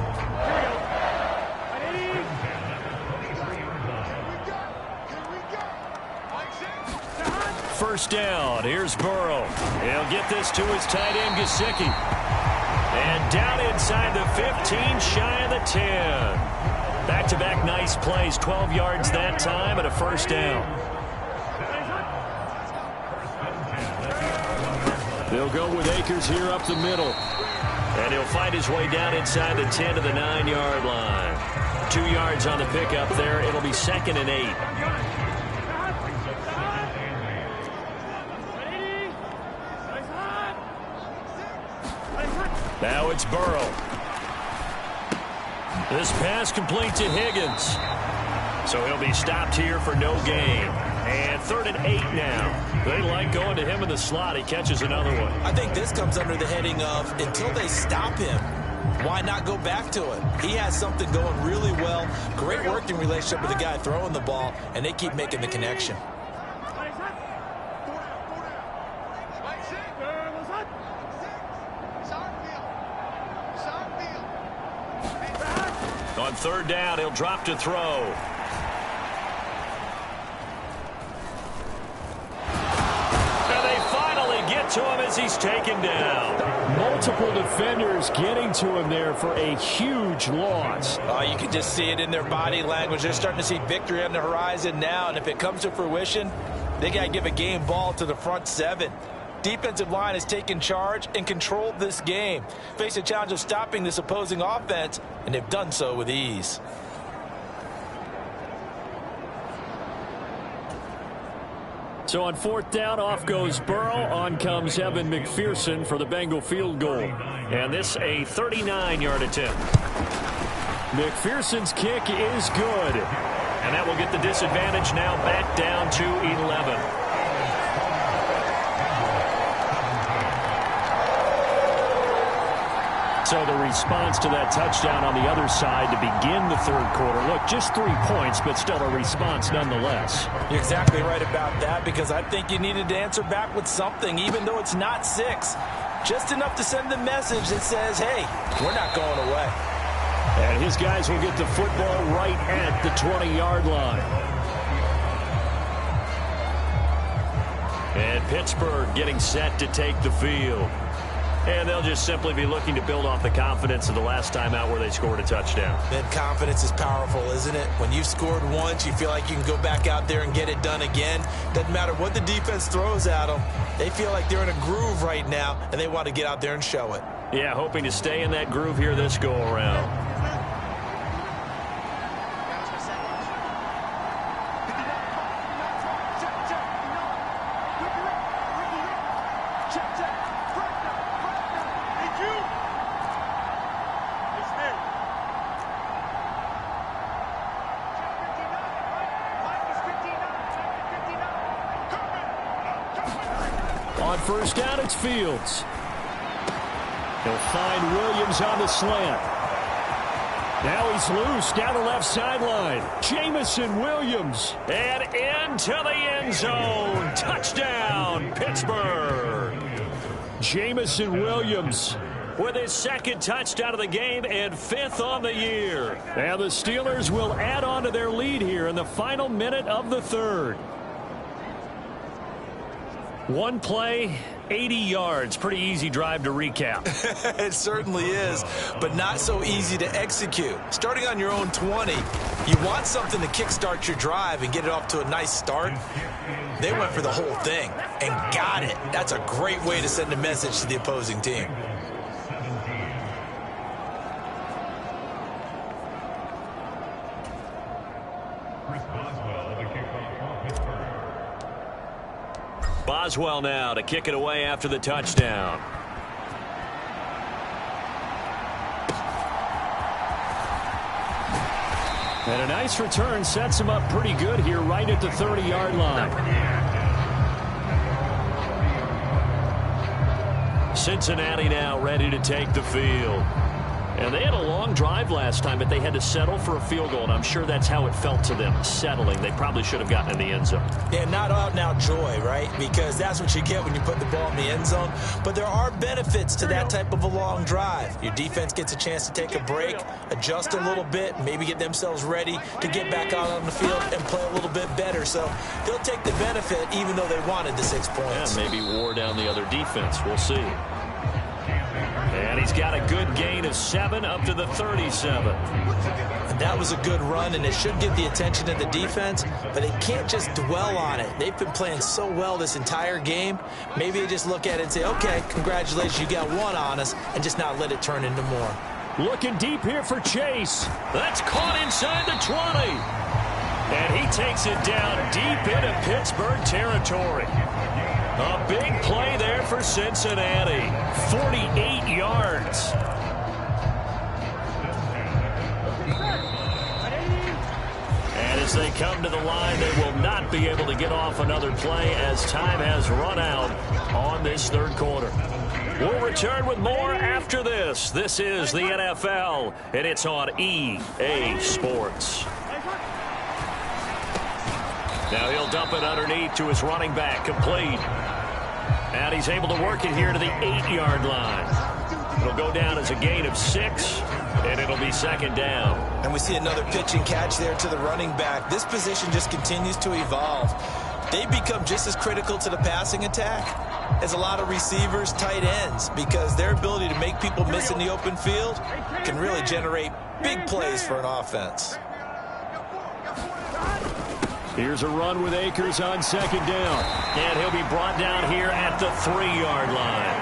Speaker 2: First down. Here's Burrow. He'll get this to his tight end, Gesicki. And down inside the 15, shy of the 10. Back-to-back nice plays. 12 yards that time and a first down. They'll go with Akers here up the middle. And he'll find his way down inside the 10 to the 9-yard line. 2 yards on the pickup there. It'll be 2nd and 8. Now it's Burrow. This pass complete to Higgins. So he'll be stopped here for no gain. And 3rd and 8 now. They like going to him in the slot. He catches another one.
Speaker 3: I think this comes under the heading of until they stop him, why not go back to it? He has something going really well. Great working relationship with the guy throwing the ball, and they keep making the connection.
Speaker 2: On third down, he'll drop to throw. And they finally get to him as he's taken down.
Speaker 6: Multiple defenders getting to him there for a huge loss.
Speaker 4: You can just see it in their body language. They're starting to see victory on the horizon now, and if it comes to fruition, they got to give a game ball to the front seven. Defensive line has taken charge and controlled this game. Face a challenge of stopping this opposing offense, and they've done so with ease.
Speaker 6: So on fourth down, off goes Burrow. On comes Evan McPherson for the Bengal field goal.
Speaker 2: And this a 39-yard attempt.
Speaker 6: McPherson's kick is good.
Speaker 2: And that will get the disadvantage now back down to 11.
Speaker 6: So the response to that touchdown on the other side to begin the third quarter. Look, just 3 points, but still a response nonetheless.
Speaker 4: You're exactly right about that, because I think you needed to answer back with something, even though it's not 6. Just enough to send the message that says, hey, we're not going away.
Speaker 6: And his guys will get the football right at the 20-yard line.
Speaker 2: And Pittsburgh getting set to take the field. And they'll just simply be looking to build off the confidence of the last time out where they scored a touchdown.
Speaker 3: Then confidence is powerful, isn't it? When you've scored once, you feel like you can go back out there and get it done again. Doesn't matter what the defense throws at them. They feel like they're in a groove right now, and they want to get out there and show it.
Speaker 2: Yeah, hoping to stay in that groove here this go-around.
Speaker 6: On first down, it's Fields. He'll find Williams on the slant. Now he's loose down the left sideline. Jamison Williams.
Speaker 2: And into the end zone. Touchdown, Pittsburgh.
Speaker 6: Jamison Williams
Speaker 2: with his second touchdown of the game and 5th on the year.
Speaker 6: And the Steelers will add on to their lead here in the final minute of the third.
Speaker 2: One play, 80 yards. Pretty easy drive to recap.
Speaker 3: It certainly is, but not so easy to execute. Starting on your own 20, you want something to kickstart your drive and get it off to a nice start. They went for the whole thing and got it. That's a great way to send a message to the opposing team.
Speaker 2: Boswell now to kick it away after the touchdown.
Speaker 6: And a nice return sets him up pretty good here right at the 30-yard line.
Speaker 2: Cincinnati now ready to take the field. And they had a long drive last time, but they had to settle for a field goal, and I'm sure that's how it felt to them, settling. They probably should have gotten in the end zone.
Speaker 3: Yeah, not out-and-out joy, right? Because that's what you get when you put the ball in the end zone. But there are benefits to that type of a long drive. Your defense gets a chance to take a break, adjust a little bit, maybe get themselves ready to get back out on the field and play a little bit better. So they'll take the benefit even though they wanted the 6 points.
Speaker 2: Yeah, maybe wore down the other defense. We'll see. And he's got a good gain of 7 up to the 37.
Speaker 3: And that was a good run, and it should get the attention of the defense, but they can't just dwell on it. They've been playing so well this entire game. Maybe they just look at it and say, okay, congratulations, you got one on us, and just not let it turn into more.
Speaker 6: Looking deep here for Chase.
Speaker 2: That's caught inside the 20. And he takes it down deep into Pittsburgh territory. A big play there for Cincinnati. 48 yards. And his As they come to the line, they will not be able to get off another play as time has run out on this third quarter. We'll return with more after this. This is the NFL, and it's on EA Sports. Now he'll dump it underneath to his running back, complete. And he's able to work it here to the 8-yard line. It'll go down as a gain of 6, and it'll be second down.
Speaker 3: And we see another pitch and catch there to the running back. This position just continues to evolve. They become just as critical to the passing attack as a lot of receivers, tight ends, because their ability to make people miss in the open field can really generate big plays for an offense.
Speaker 6: Here's a run with Akers on second down.
Speaker 2: And he'll be brought down here at the 3-yard line.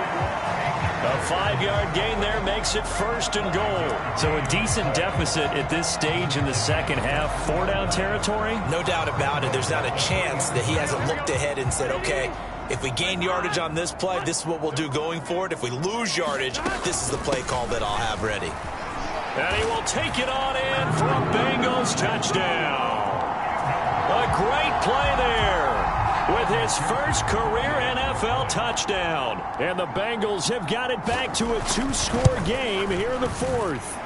Speaker 2: A 5-yard gain there makes it first and goal.
Speaker 7: So a decent deficit at this stage in the second half. 4-down territory?
Speaker 3: No doubt about it. There's not a chance that he hasn't looked ahead and said, okay, if we gain yardage on this play, this is what we'll do going forward. If we lose yardage, this is the play call that I'll have ready.
Speaker 2: And he will take it on in for a Bengals touchdown. A great play there with his first career NFL touchdown.
Speaker 6: And the Bengals have got it back to a 2-score game here in the fourth.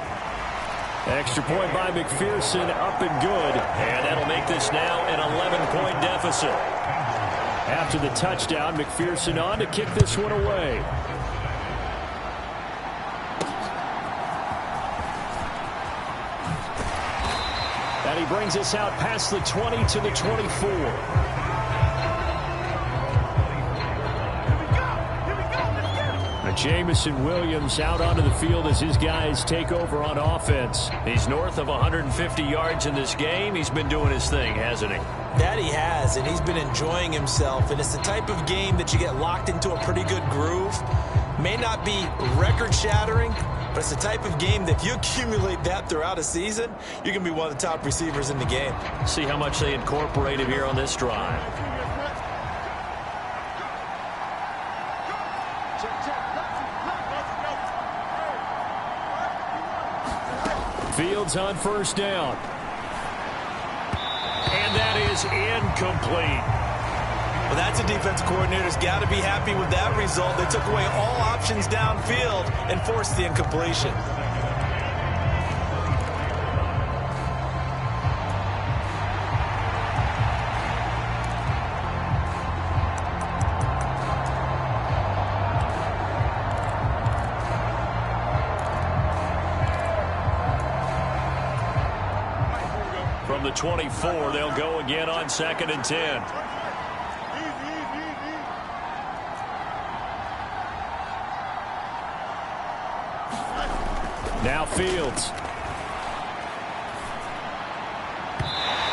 Speaker 6: Extra point by McPherson, up and good.
Speaker 2: And that'll make this now an 11-point deficit.
Speaker 6: After the touchdown, McPherson on to kick this one away. And he brings us out past the 20 to the 24. Jamison Williams out onto the field as his guys take over on offense.
Speaker 2: He's north of 150 yards in this game. He's been doing his thing, hasn't he?
Speaker 3: That he has, and he's been enjoying himself. And it's the type of game that you get locked into a pretty good groove. May not be record-shattering, but it's the type of game that if you accumulate that throughout a season, you can be one of the top receivers in the game.
Speaker 2: See how much they incorporate him here on this drive.
Speaker 6: Fields on first down.
Speaker 2: And that is incomplete.
Speaker 3: Well, that's a defense coordinator's got to be happy with that result. They took away all options downfield and forced the incompletion.
Speaker 2: From the 24, they'll go again on 2nd and 10.
Speaker 6: Now Fields.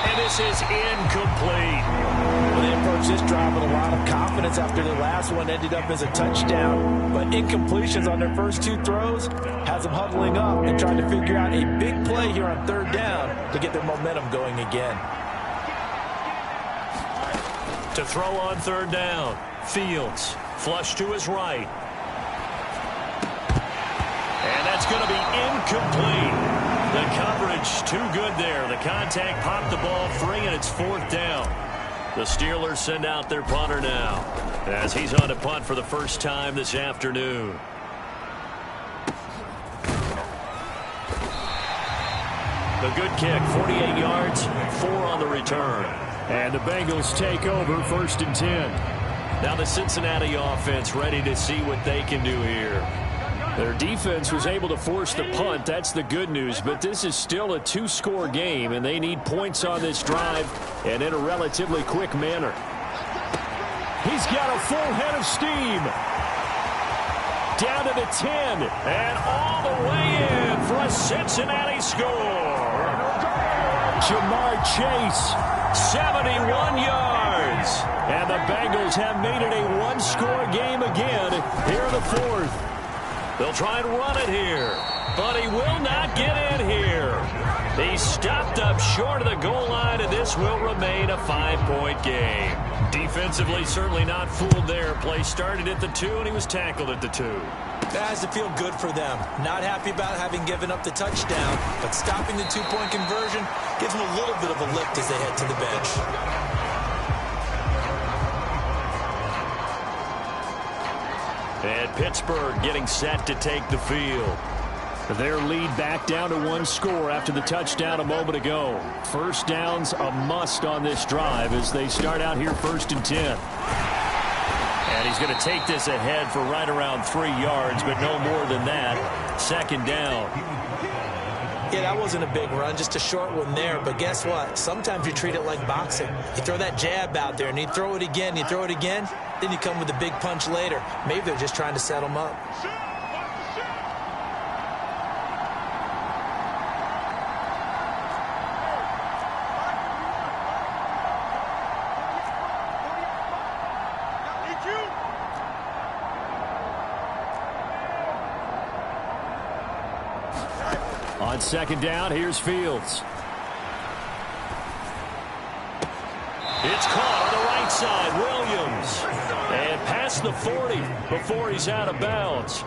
Speaker 2: And this is incomplete.
Speaker 4: Well, they approached this drive with a lot of confidence after the last one ended up as a touchdown. But incompletions on their first 2 throws has them huddling up and trying to figure out a big play here on 3rd down to get their momentum going again.
Speaker 2: To throw on 3rd down, Fields flush to his right. And that's going to be incomplete. The coverage too good there. The contact popped the ball free, and it's 4th down. The Steelers send out their punter now as he's on to punt for the first time this afternoon. The good kick, 48 yards, 4 on the return.
Speaker 6: And the Bengals take over 1st and 10.
Speaker 2: Now the Cincinnati offense ready to see what they can do here.
Speaker 6: Their defense was able to force the punt. That's the good news. But this is still a 2-score game, and they need points on this drive and in a relatively quick manner. He's got a full head of steam. Down to the 10.
Speaker 2: And all the way in for a Cincinnati score.
Speaker 6: Jamar Chase.
Speaker 2: 71 yards.
Speaker 6: And the Bengals have made it a 1-score game again here in the 4th.
Speaker 2: They'll try and run it here, but he will not get in here. He's stopped up short of the goal line, and this will remain a 5-point game. Defensively, certainly not fooled there. Play started at the 2, and he was tackled at the 2.
Speaker 3: That has to feel good for them. Not happy about having given up the touchdown, but stopping the 2-point conversion gives them a little bit of a lift as they head to the bench.
Speaker 2: And Pittsburgh getting set to take the field.
Speaker 6: Their lead back down to 1 score after the touchdown a moment ago. First down's a must on this drive as they start out here 1st and 10.
Speaker 2: And he's going to take this ahead for right around 3 yards, but no more than that. 2nd down.
Speaker 3: Yeah, that wasn't a big run, just a short one there. But guess what? Sometimes you treat it like boxing. You throw that jab out there, and you throw it again, you throw it again, then you come with a big punch later. Maybe they're just trying to set them up.
Speaker 6: On 2nd down, here's Fields.
Speaker 2: It's caught on the right side, Williams. And past the 40 before he's out of bounds.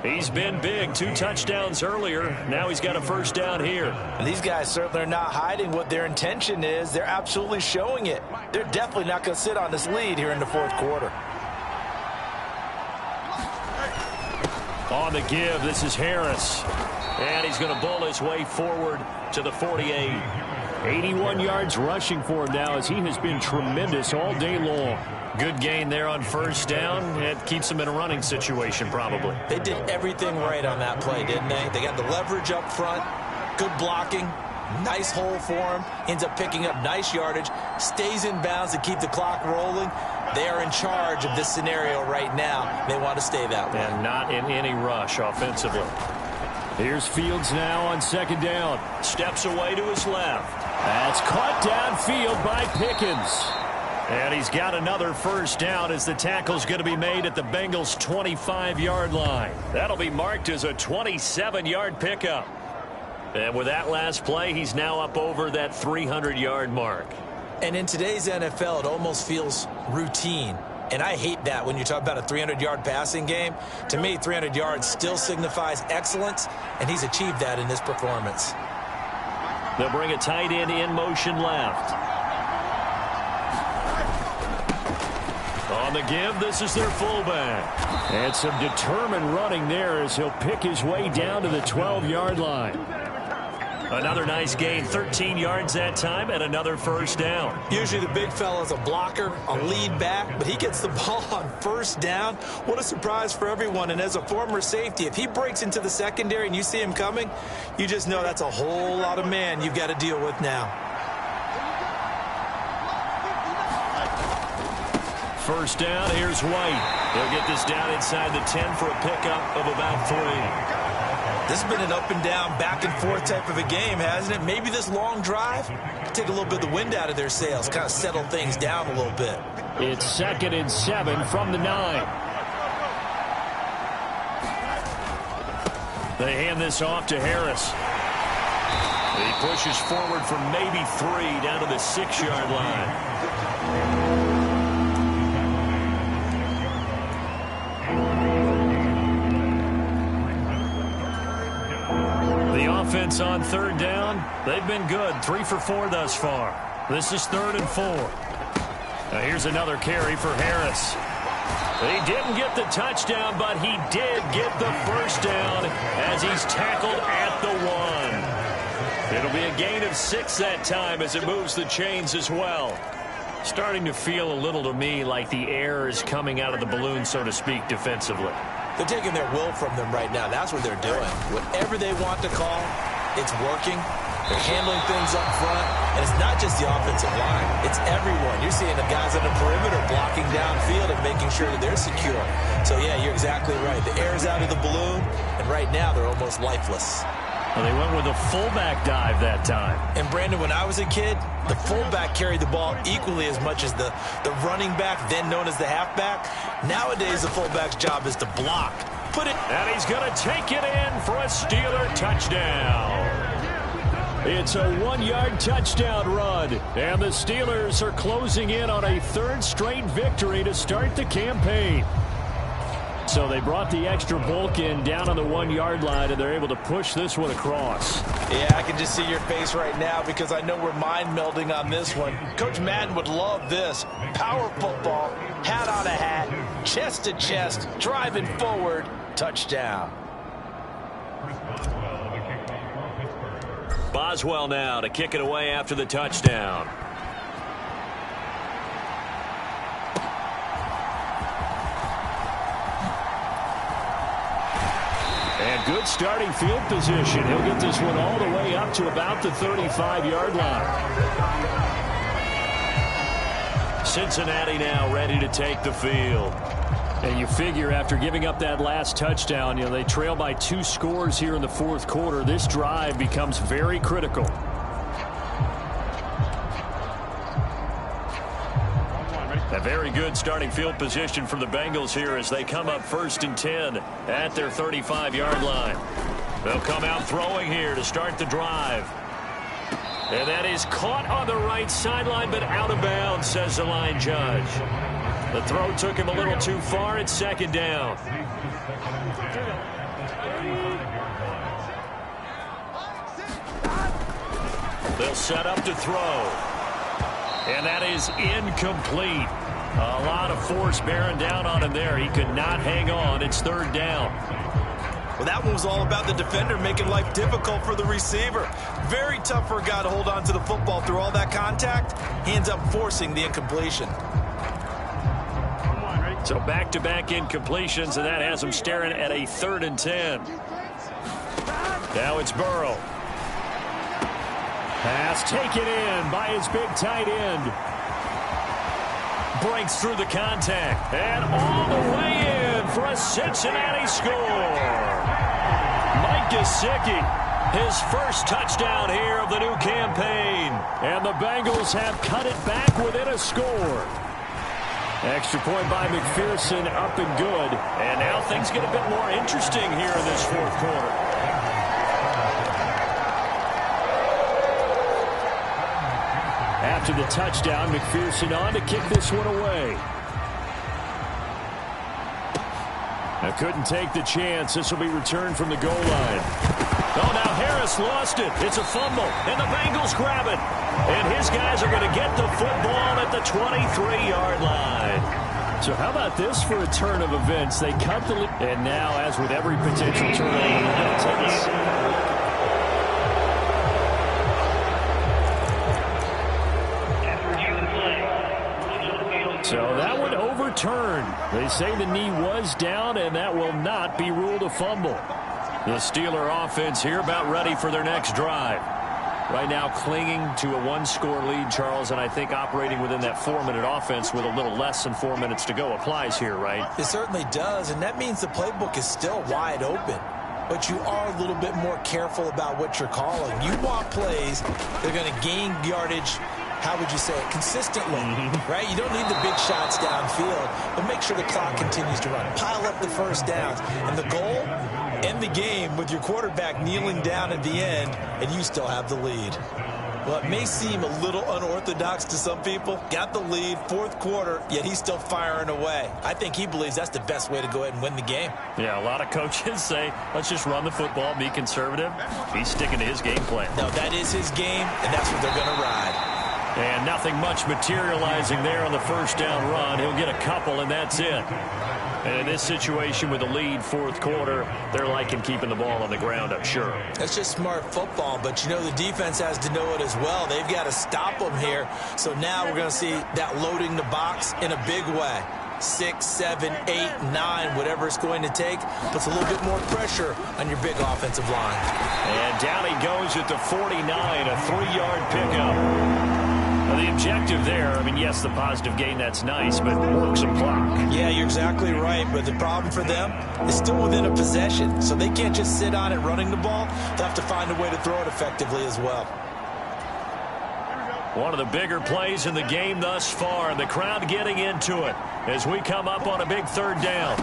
Speaker 2: He's been big, 2 touchdowns earlier. Now he's got a 1st down here.
Speaker 4: And these guys certainly are not hiding what their intention is. They're absolutely showing it. They're definitely not going to sit on this lead here in the 4th quarter.
Speaker 2: On the give, this is Harris. And he's going to bull his way forward to the 48.
Speaker 6: 81 yards rushing for him now as he has been tremendous all day long.
Speaker 2: Good gain there on 1st down. It keeps him in a running situation probably.
Speaker 3: They did everything right on that play, didn't they? They got the leverage up front, good blocking, nice hole for him, ends up picking up nice yardage, stays in bounds to keep the clock rolling. They are in charge of this scenario right now. They want to stay that way.
Speaker 2: And not in any rush offensively.
Speaker 6: Here's Fields now on 2nd down.
Speaker 2: Steps away to his left.
Speaker 6: That's caught downfield by Pickens.
Speaker 2: And he's got another 1st down as the tackle's going to be made at the Bengals' 25-yard line. That'll be marked as a 27-yard pickup. And with that last play, he's now up over that 300-yard mark.
Speaker 3: And in today's NFL, it almost feels routine. And I hate that when you talk about a 300-yard passing game. To me, 300 yards still signifies excellence, and he's achieved that in this performance.
Speaker 2: They'll bring a tight end in motion left. On the give, this is their fullback.
Speaker 6: And some determined running there as he'll pick his way down to the 12-yard line.
Speaker 2: Another nice gain, 13 yards that time, and another 1st down.
Speaker 3: Usually the big fella's a blocker, a lead back, but he gets the ball on 1st down. What a surprise for everyone. And as a former safety, if he breaks into the secondary and you see him coming, you just know that's a whole lot of man you've got to deal with now.
Speaker 2: 1st down, here's White. He'll get this down inside the 10 for a pickup of about 3.
Speaker 3: This has been an up-and-down, back-and-forth type of a game, hasn't it? Maybe this long drive take a little bit of the wind out of their sails, kind of settle things down a little bit.
Speaker 6: It's 2nd and 7 from the 9.
Speaker 2: They hand this off to Harris. He pushes forward for maybe 3 down to the 6-yard line. Offense on 3rd down. They've been good. 3 for 4 thus far. This is 3rd and 4. Now here's another carry for Harris. He didn't get the touchdown, but he did get the 1st down as he's tackled at the 1. It'll be a gain of 6 that time as it moves the chains as well. Starting to feel a little to me like the air is coming out of the balloon, so to speak, defensively.
Speaker 3: They're taking their will from them right now. That's what they're doing. Whatever they want to call, it's working. They're handling things up front. And it's not just the offensive line. It's everyone. You're seeing the guys on the perimeter blocking downfield and making sure that they're secure. So, yeah, you're exactly right. The air's out of the balloon, and right now they're almost lifeless.
Speaker 2: Well, they went with a fullback dive that time.
Speaker 3: And, Brandon, when I was a kid, the fullback carried the ball equally as much as the running back, then known as the halfback. Nowadays, the fullback's job is to block.
Speaker 2: And he's going to take it in for a Steeler touchdown.
Speaker 6: It's a 1-yard touchdown run. And the Steelers are closing in on a third straight victory to start the campaign. So they brought the extra bulk in down on the 1-yard line, and they're able to push this one across.
Speaker 4: Yeah, I can just see your face right now because I know we're mind melding on this one. Coach Madden would love this. Power football, hat on a hat, chest to chest, driving forward, touchdown.
Speaker 2: Boswell now to kick it away after the touchdown. And good starting field position. He'll get this one all the way up to about the 35-yard line. Cincinnati now ready to take the field. And you figure after giving up that last touchdown, they trail by 2 scores here in the fourth quarter. This drive becomes very critical. A very good starting field position for the Bengals here as they come up 1st and 10 at their 35-yard line. They'll come out throwing here to start the drive. And that is caught on the right sideline, but out of bounds, says the line judge. The throw took him a little too far. It's 2nd down. They'll set up to throw. And that is incomplete. A lot of force bearing down on him there. He could not hang on. It's 3rd down.
Speaker 4: Well, that one was all about the defender making life difficult for the receiver. Very tough for a guy to hold on to the football through all that contact. He ends up forcing the incompletion.
Speaker 2: So back-to-back incompletions, and that has him staring at a 3rd and 10. Now it's Burrow. Pass taken in by his big tight end. Breaks through the contact. And all the way in for a Cincinnati score. Mike Gesicki, his first touchdown here of the new campaign. And the Bengals have cut it back within a score. Extra point by McPherson, up and good. And now things get a bit more interesting here in this fourth quarter. After the touchdown, McPherson on to kick this one away. Now couldn't take the chance. This will be returned from the goal line. Oh, now Harris lost it. It's a fumble, and the Bengals grab it. And his guys are going to get the football at the 23-yard line. So how about this for a turn of events? They cut the lead. And now, as with every potential turnover, so that one overturned. They say the knee was down, and that will not be ruled a fumble. The Steeler offense here about ready for their next drive. Right now clinging to a 1-score lead, Charles, and I think operating within that 4-minute offense with a little less than 4 minutes to go applies here, right?
Speaker 3: It certainly does, and that means the playbook is still wide open. But you are a little bit more careful about what you're calling. You want plays that are going to gain yardage, how would you say it, consistently, right? You don't need the big shots downfield, but make sure the clock continues to run. Pile up the first downs. And the goal, end the game with your quarterback kneeling down at the end, and you still have the lead. Well, it may seem a little unorthodox to some people. Got the lead, fourth quarter, yet he's still firing away. I think he believes that's the best way to go ahead and win the game.
Speaker 2: Yeah, a lot of coaches say, let's just run the football, be conservative. He's sticking to his game plan.
Speaker 3: No, that is his game, and that's what they're going to ride.
Speaker 2: And nothing much materializing there on the first down run. He'll get a couple, and that's it. And in this situation with the lead, fourth quarter, they're liking keeping the ball on the ground, I'm sure.
Speaker 3: That's just smart football, but you know the defense has to know it as well. They've got to stop them here. So now we're going to see that loading the box in a big way. 6, 7, 8, 9, whatever it's going to take, puts a little bit more pressure on your big offensive line.
Speaker 2: And down he goes at the 49, a 3-yard pickup. Well, the objective there, I mean, yes, the positive gain, that's nice, but work some clock.
Speaker 3: Yeah, you're exactly right, but the problem for them is still within a possession, so they can't just sit on it running the ball. They'll have to find a way to throw it effectively as well.
Speaker 2: One of the bigger plays in the game thus far, and the crowd getting into it as we come up on a big third down.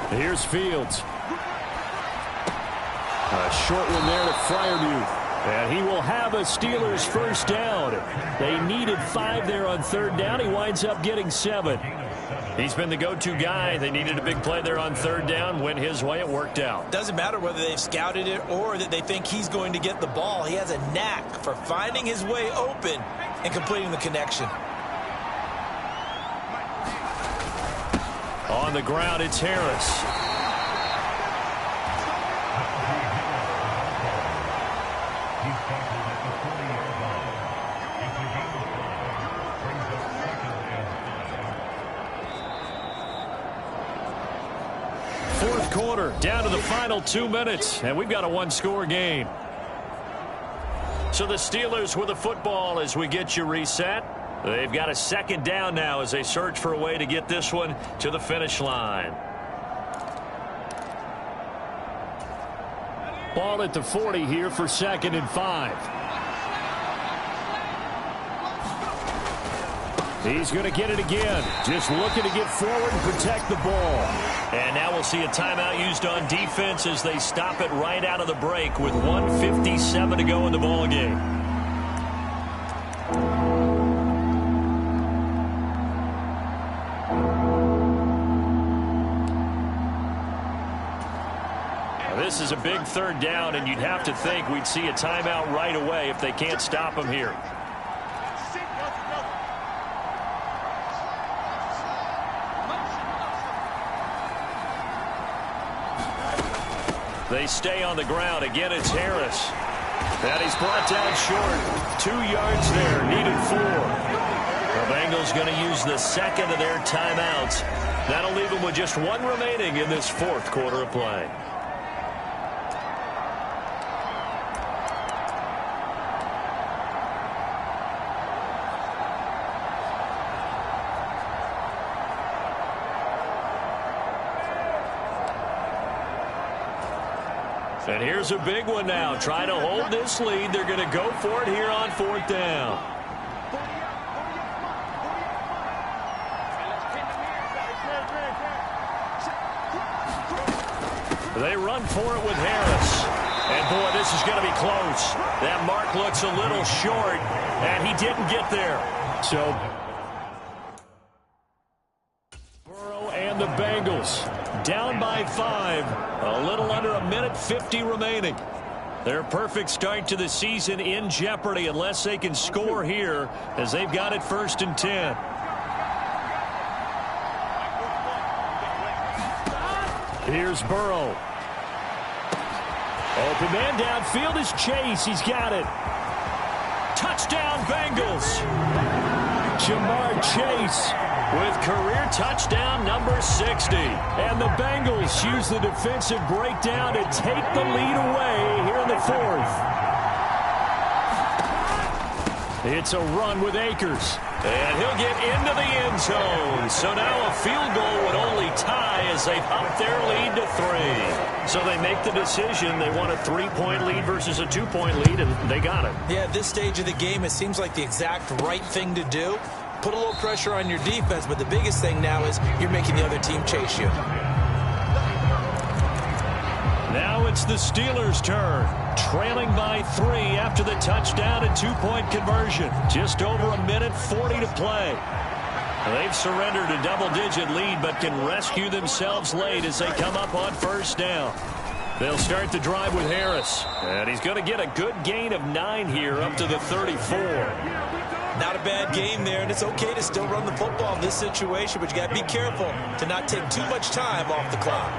Speaker 2: Here's Fields. A short one there to Freiermuth.
Speaker 6: And he will have a Steelers first down. They needed 5 there on third down. He winds up getting 7.
Speaker 2: He's been the go-to guy. They needed a big play there on third down. Went his way. It worked out.
Speaker 3: Doesn't matter whether they've scouted it or that they think he's going to get the ball. He has a knack for finding his way open and completing the connection.
Speaker 2: On the ground, it's Harris. Fourth quarter, down to the final 2 minutes, and we've got a one-score game. So the Steelers with the football as we get you reset. They've got a second down now as they search for a way to get this one to the finish line.
Speaker 6: Ball at the 40 here for 2nd and 5. He's going to get it again. Just looking to get forward and protect the ball.
Speaker 2: And now we'll see a timeout used on defense as they stop it right out of the break with 1:57 to go in the ball game. This is a big third down, and you'd have to think we'd see a timeout right away if they can't stop him here. They stay on the ground. Again, it's Harris. And he's brought down short. 2 yards there, needed 4. The Bengals going to use the second of their timeouts. That'll leave them with just 1 remaining in this fourth quarter of play. And here's a big one now. Trying to hold this lead. They're going to go for it here on 4th down. They run for it with Harris. And, boy, this is going to be close. That mark looks a little short, and he didn't get there.
Speaker 6: So, Burrow and the Bengals down by 5. A little under 1:50 remaining. Their perfect start to the season in jeopardy unless they can score here as they've got it 1st and 10. Here's Burrow. Open man downfield is Chase. He's got it. Touchdown Bengals. Jamar Chase with career touchdown number 60. And the Bengals use the defensive breakdown to take the lead away here in the 4th. It's a run with Akers.
Speaker 2: And he'll get into the end zone. So now a field goal would only tie as they've upped their lead to 3. So they make the decision. They want a 3-point lead versus a 2-point lead, and they got it.
Speaker 3: Yeah, at this stage of the game, it seems like the exact right thing to do. Put a little pressure on your defense, but the biggest thing now is you're making the other team chase you.
Speaker 2: Now it's the Steelers' turn. Trailing by 3 after the touchdown and 2-point conversion. Just over 1:40 to play. They've surrendered a double-digit lead, but can rescue themselves late as they come up on 1st down. They'll start the drive with Harris. And he's going to get a good gain of 9 here up to the 34.
Speaker 3: Not a bad game there, and it's okay to still run the football in this situation, but you got to be careful to not take too much time off the clock.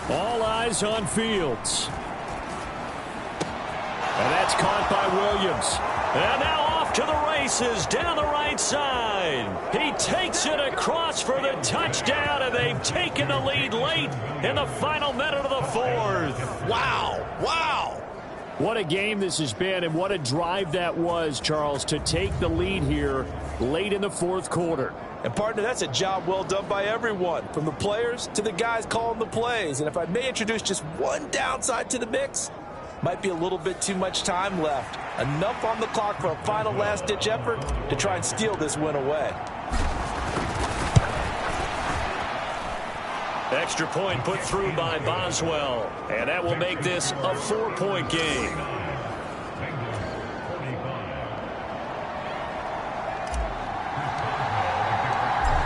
Speaker 6: All eyes on Fields. And that's caught by Williams. And now off to the races down the right side. He takes it across for the touchdown, and they've taken the lead late in the final minute of the 4th.
Speaker 3: Wow. Wow.
Speaker 6: What a game this has been, and what a drive that was, Charles, to take the lead here late in the 4th quarter.
Speaker 4: And, partner, that's a job well done by everyone, from the players to the guys calling the plays. And if I may introduce just one downside to the mix, might be a little bit too much time left. Enough on the clock for a final last-ditch effort to try and steal this win away.
Speaker 2: Extra point put through by Boswell, and that will make this a 4-point game.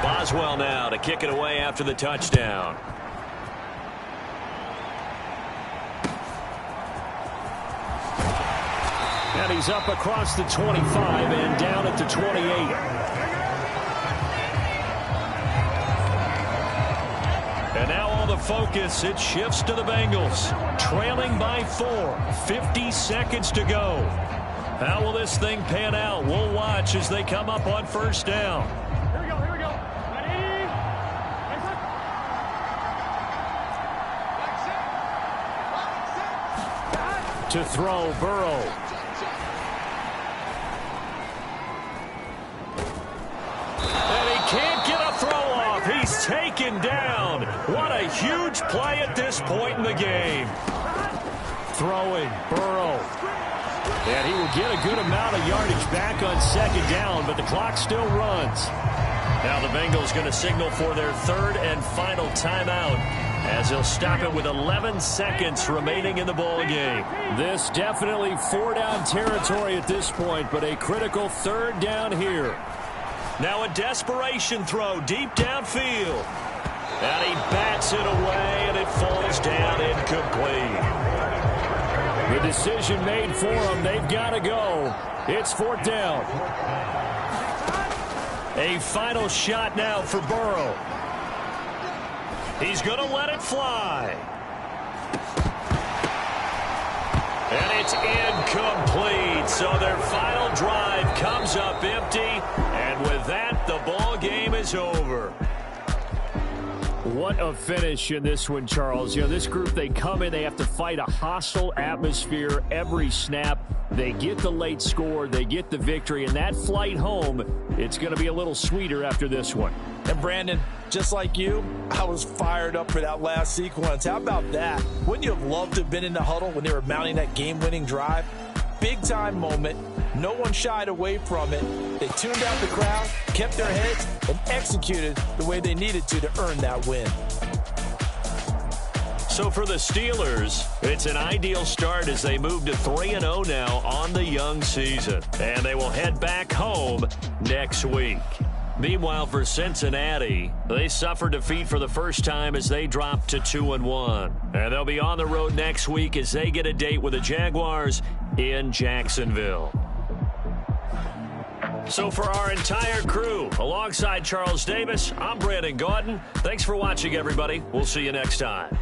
Speaker 2: Boswell now to kick it away after the touchdown. And he's up across the 25 and down at the 28. And now all the focus, it shifts to the Bengals. Trailing by 4, 50 seconds to go. How will this thing pan out? We'll watch as they come up on first down.
Speaker 8: Here we go. Ready?
Speaker 2: To throw, Burrow. And he can't get a throw off. He's taken down. What a huge play at this point in the game. Throwing, Burrow. And he will get a good amount of yardage back on second down, but the clock still runs. Now the Bengals going to signal for their third and final timeout as they'll stop it with 11 seconds remaining in the ball game. This definitely 4-down territory at this point, but a critical third down here. Now a desperation throw deep downfield. And he bats it away, and it falls down incomplete. The decision made for them. They've got to go. It's 4th down. A final shot now for Burrow. He's going to let it fly. And it's incomplete. So their final drive comes up empty. And with that, the ball game is over. What a finish in this one, Charles. You know, this group, they come in, they have to fight a hostile atmosphere every snap. They get the late score, they get the victory, and that flight home, it's going to be a little sweeter after this one.
Speaker 4: And Brandon, just like you, I was fired up for that last sequence. How about that? Wouldn't you have loved to have been in the huddle when they were mounting that game-winning drive? Big-time moment. No one shied away from it. They tuned out the crowd, kept their heads, and executed the way they needed to earn that win.
Speaker 2: So for the Steelers, it's an ideal start as they move to 3-0 now on the young season. And they will head back home next week. Meanwhile, for Cincinnati, they suffered defeat for the first time as they dropped to 2-1. And they'll be on the road next week as they get a date with the Jaguars in Jacksonville. So for our entire crew, alongside Charles Davis, I'm Brandon Gaudin. Thanks for watching, everybody. We'll see you next time.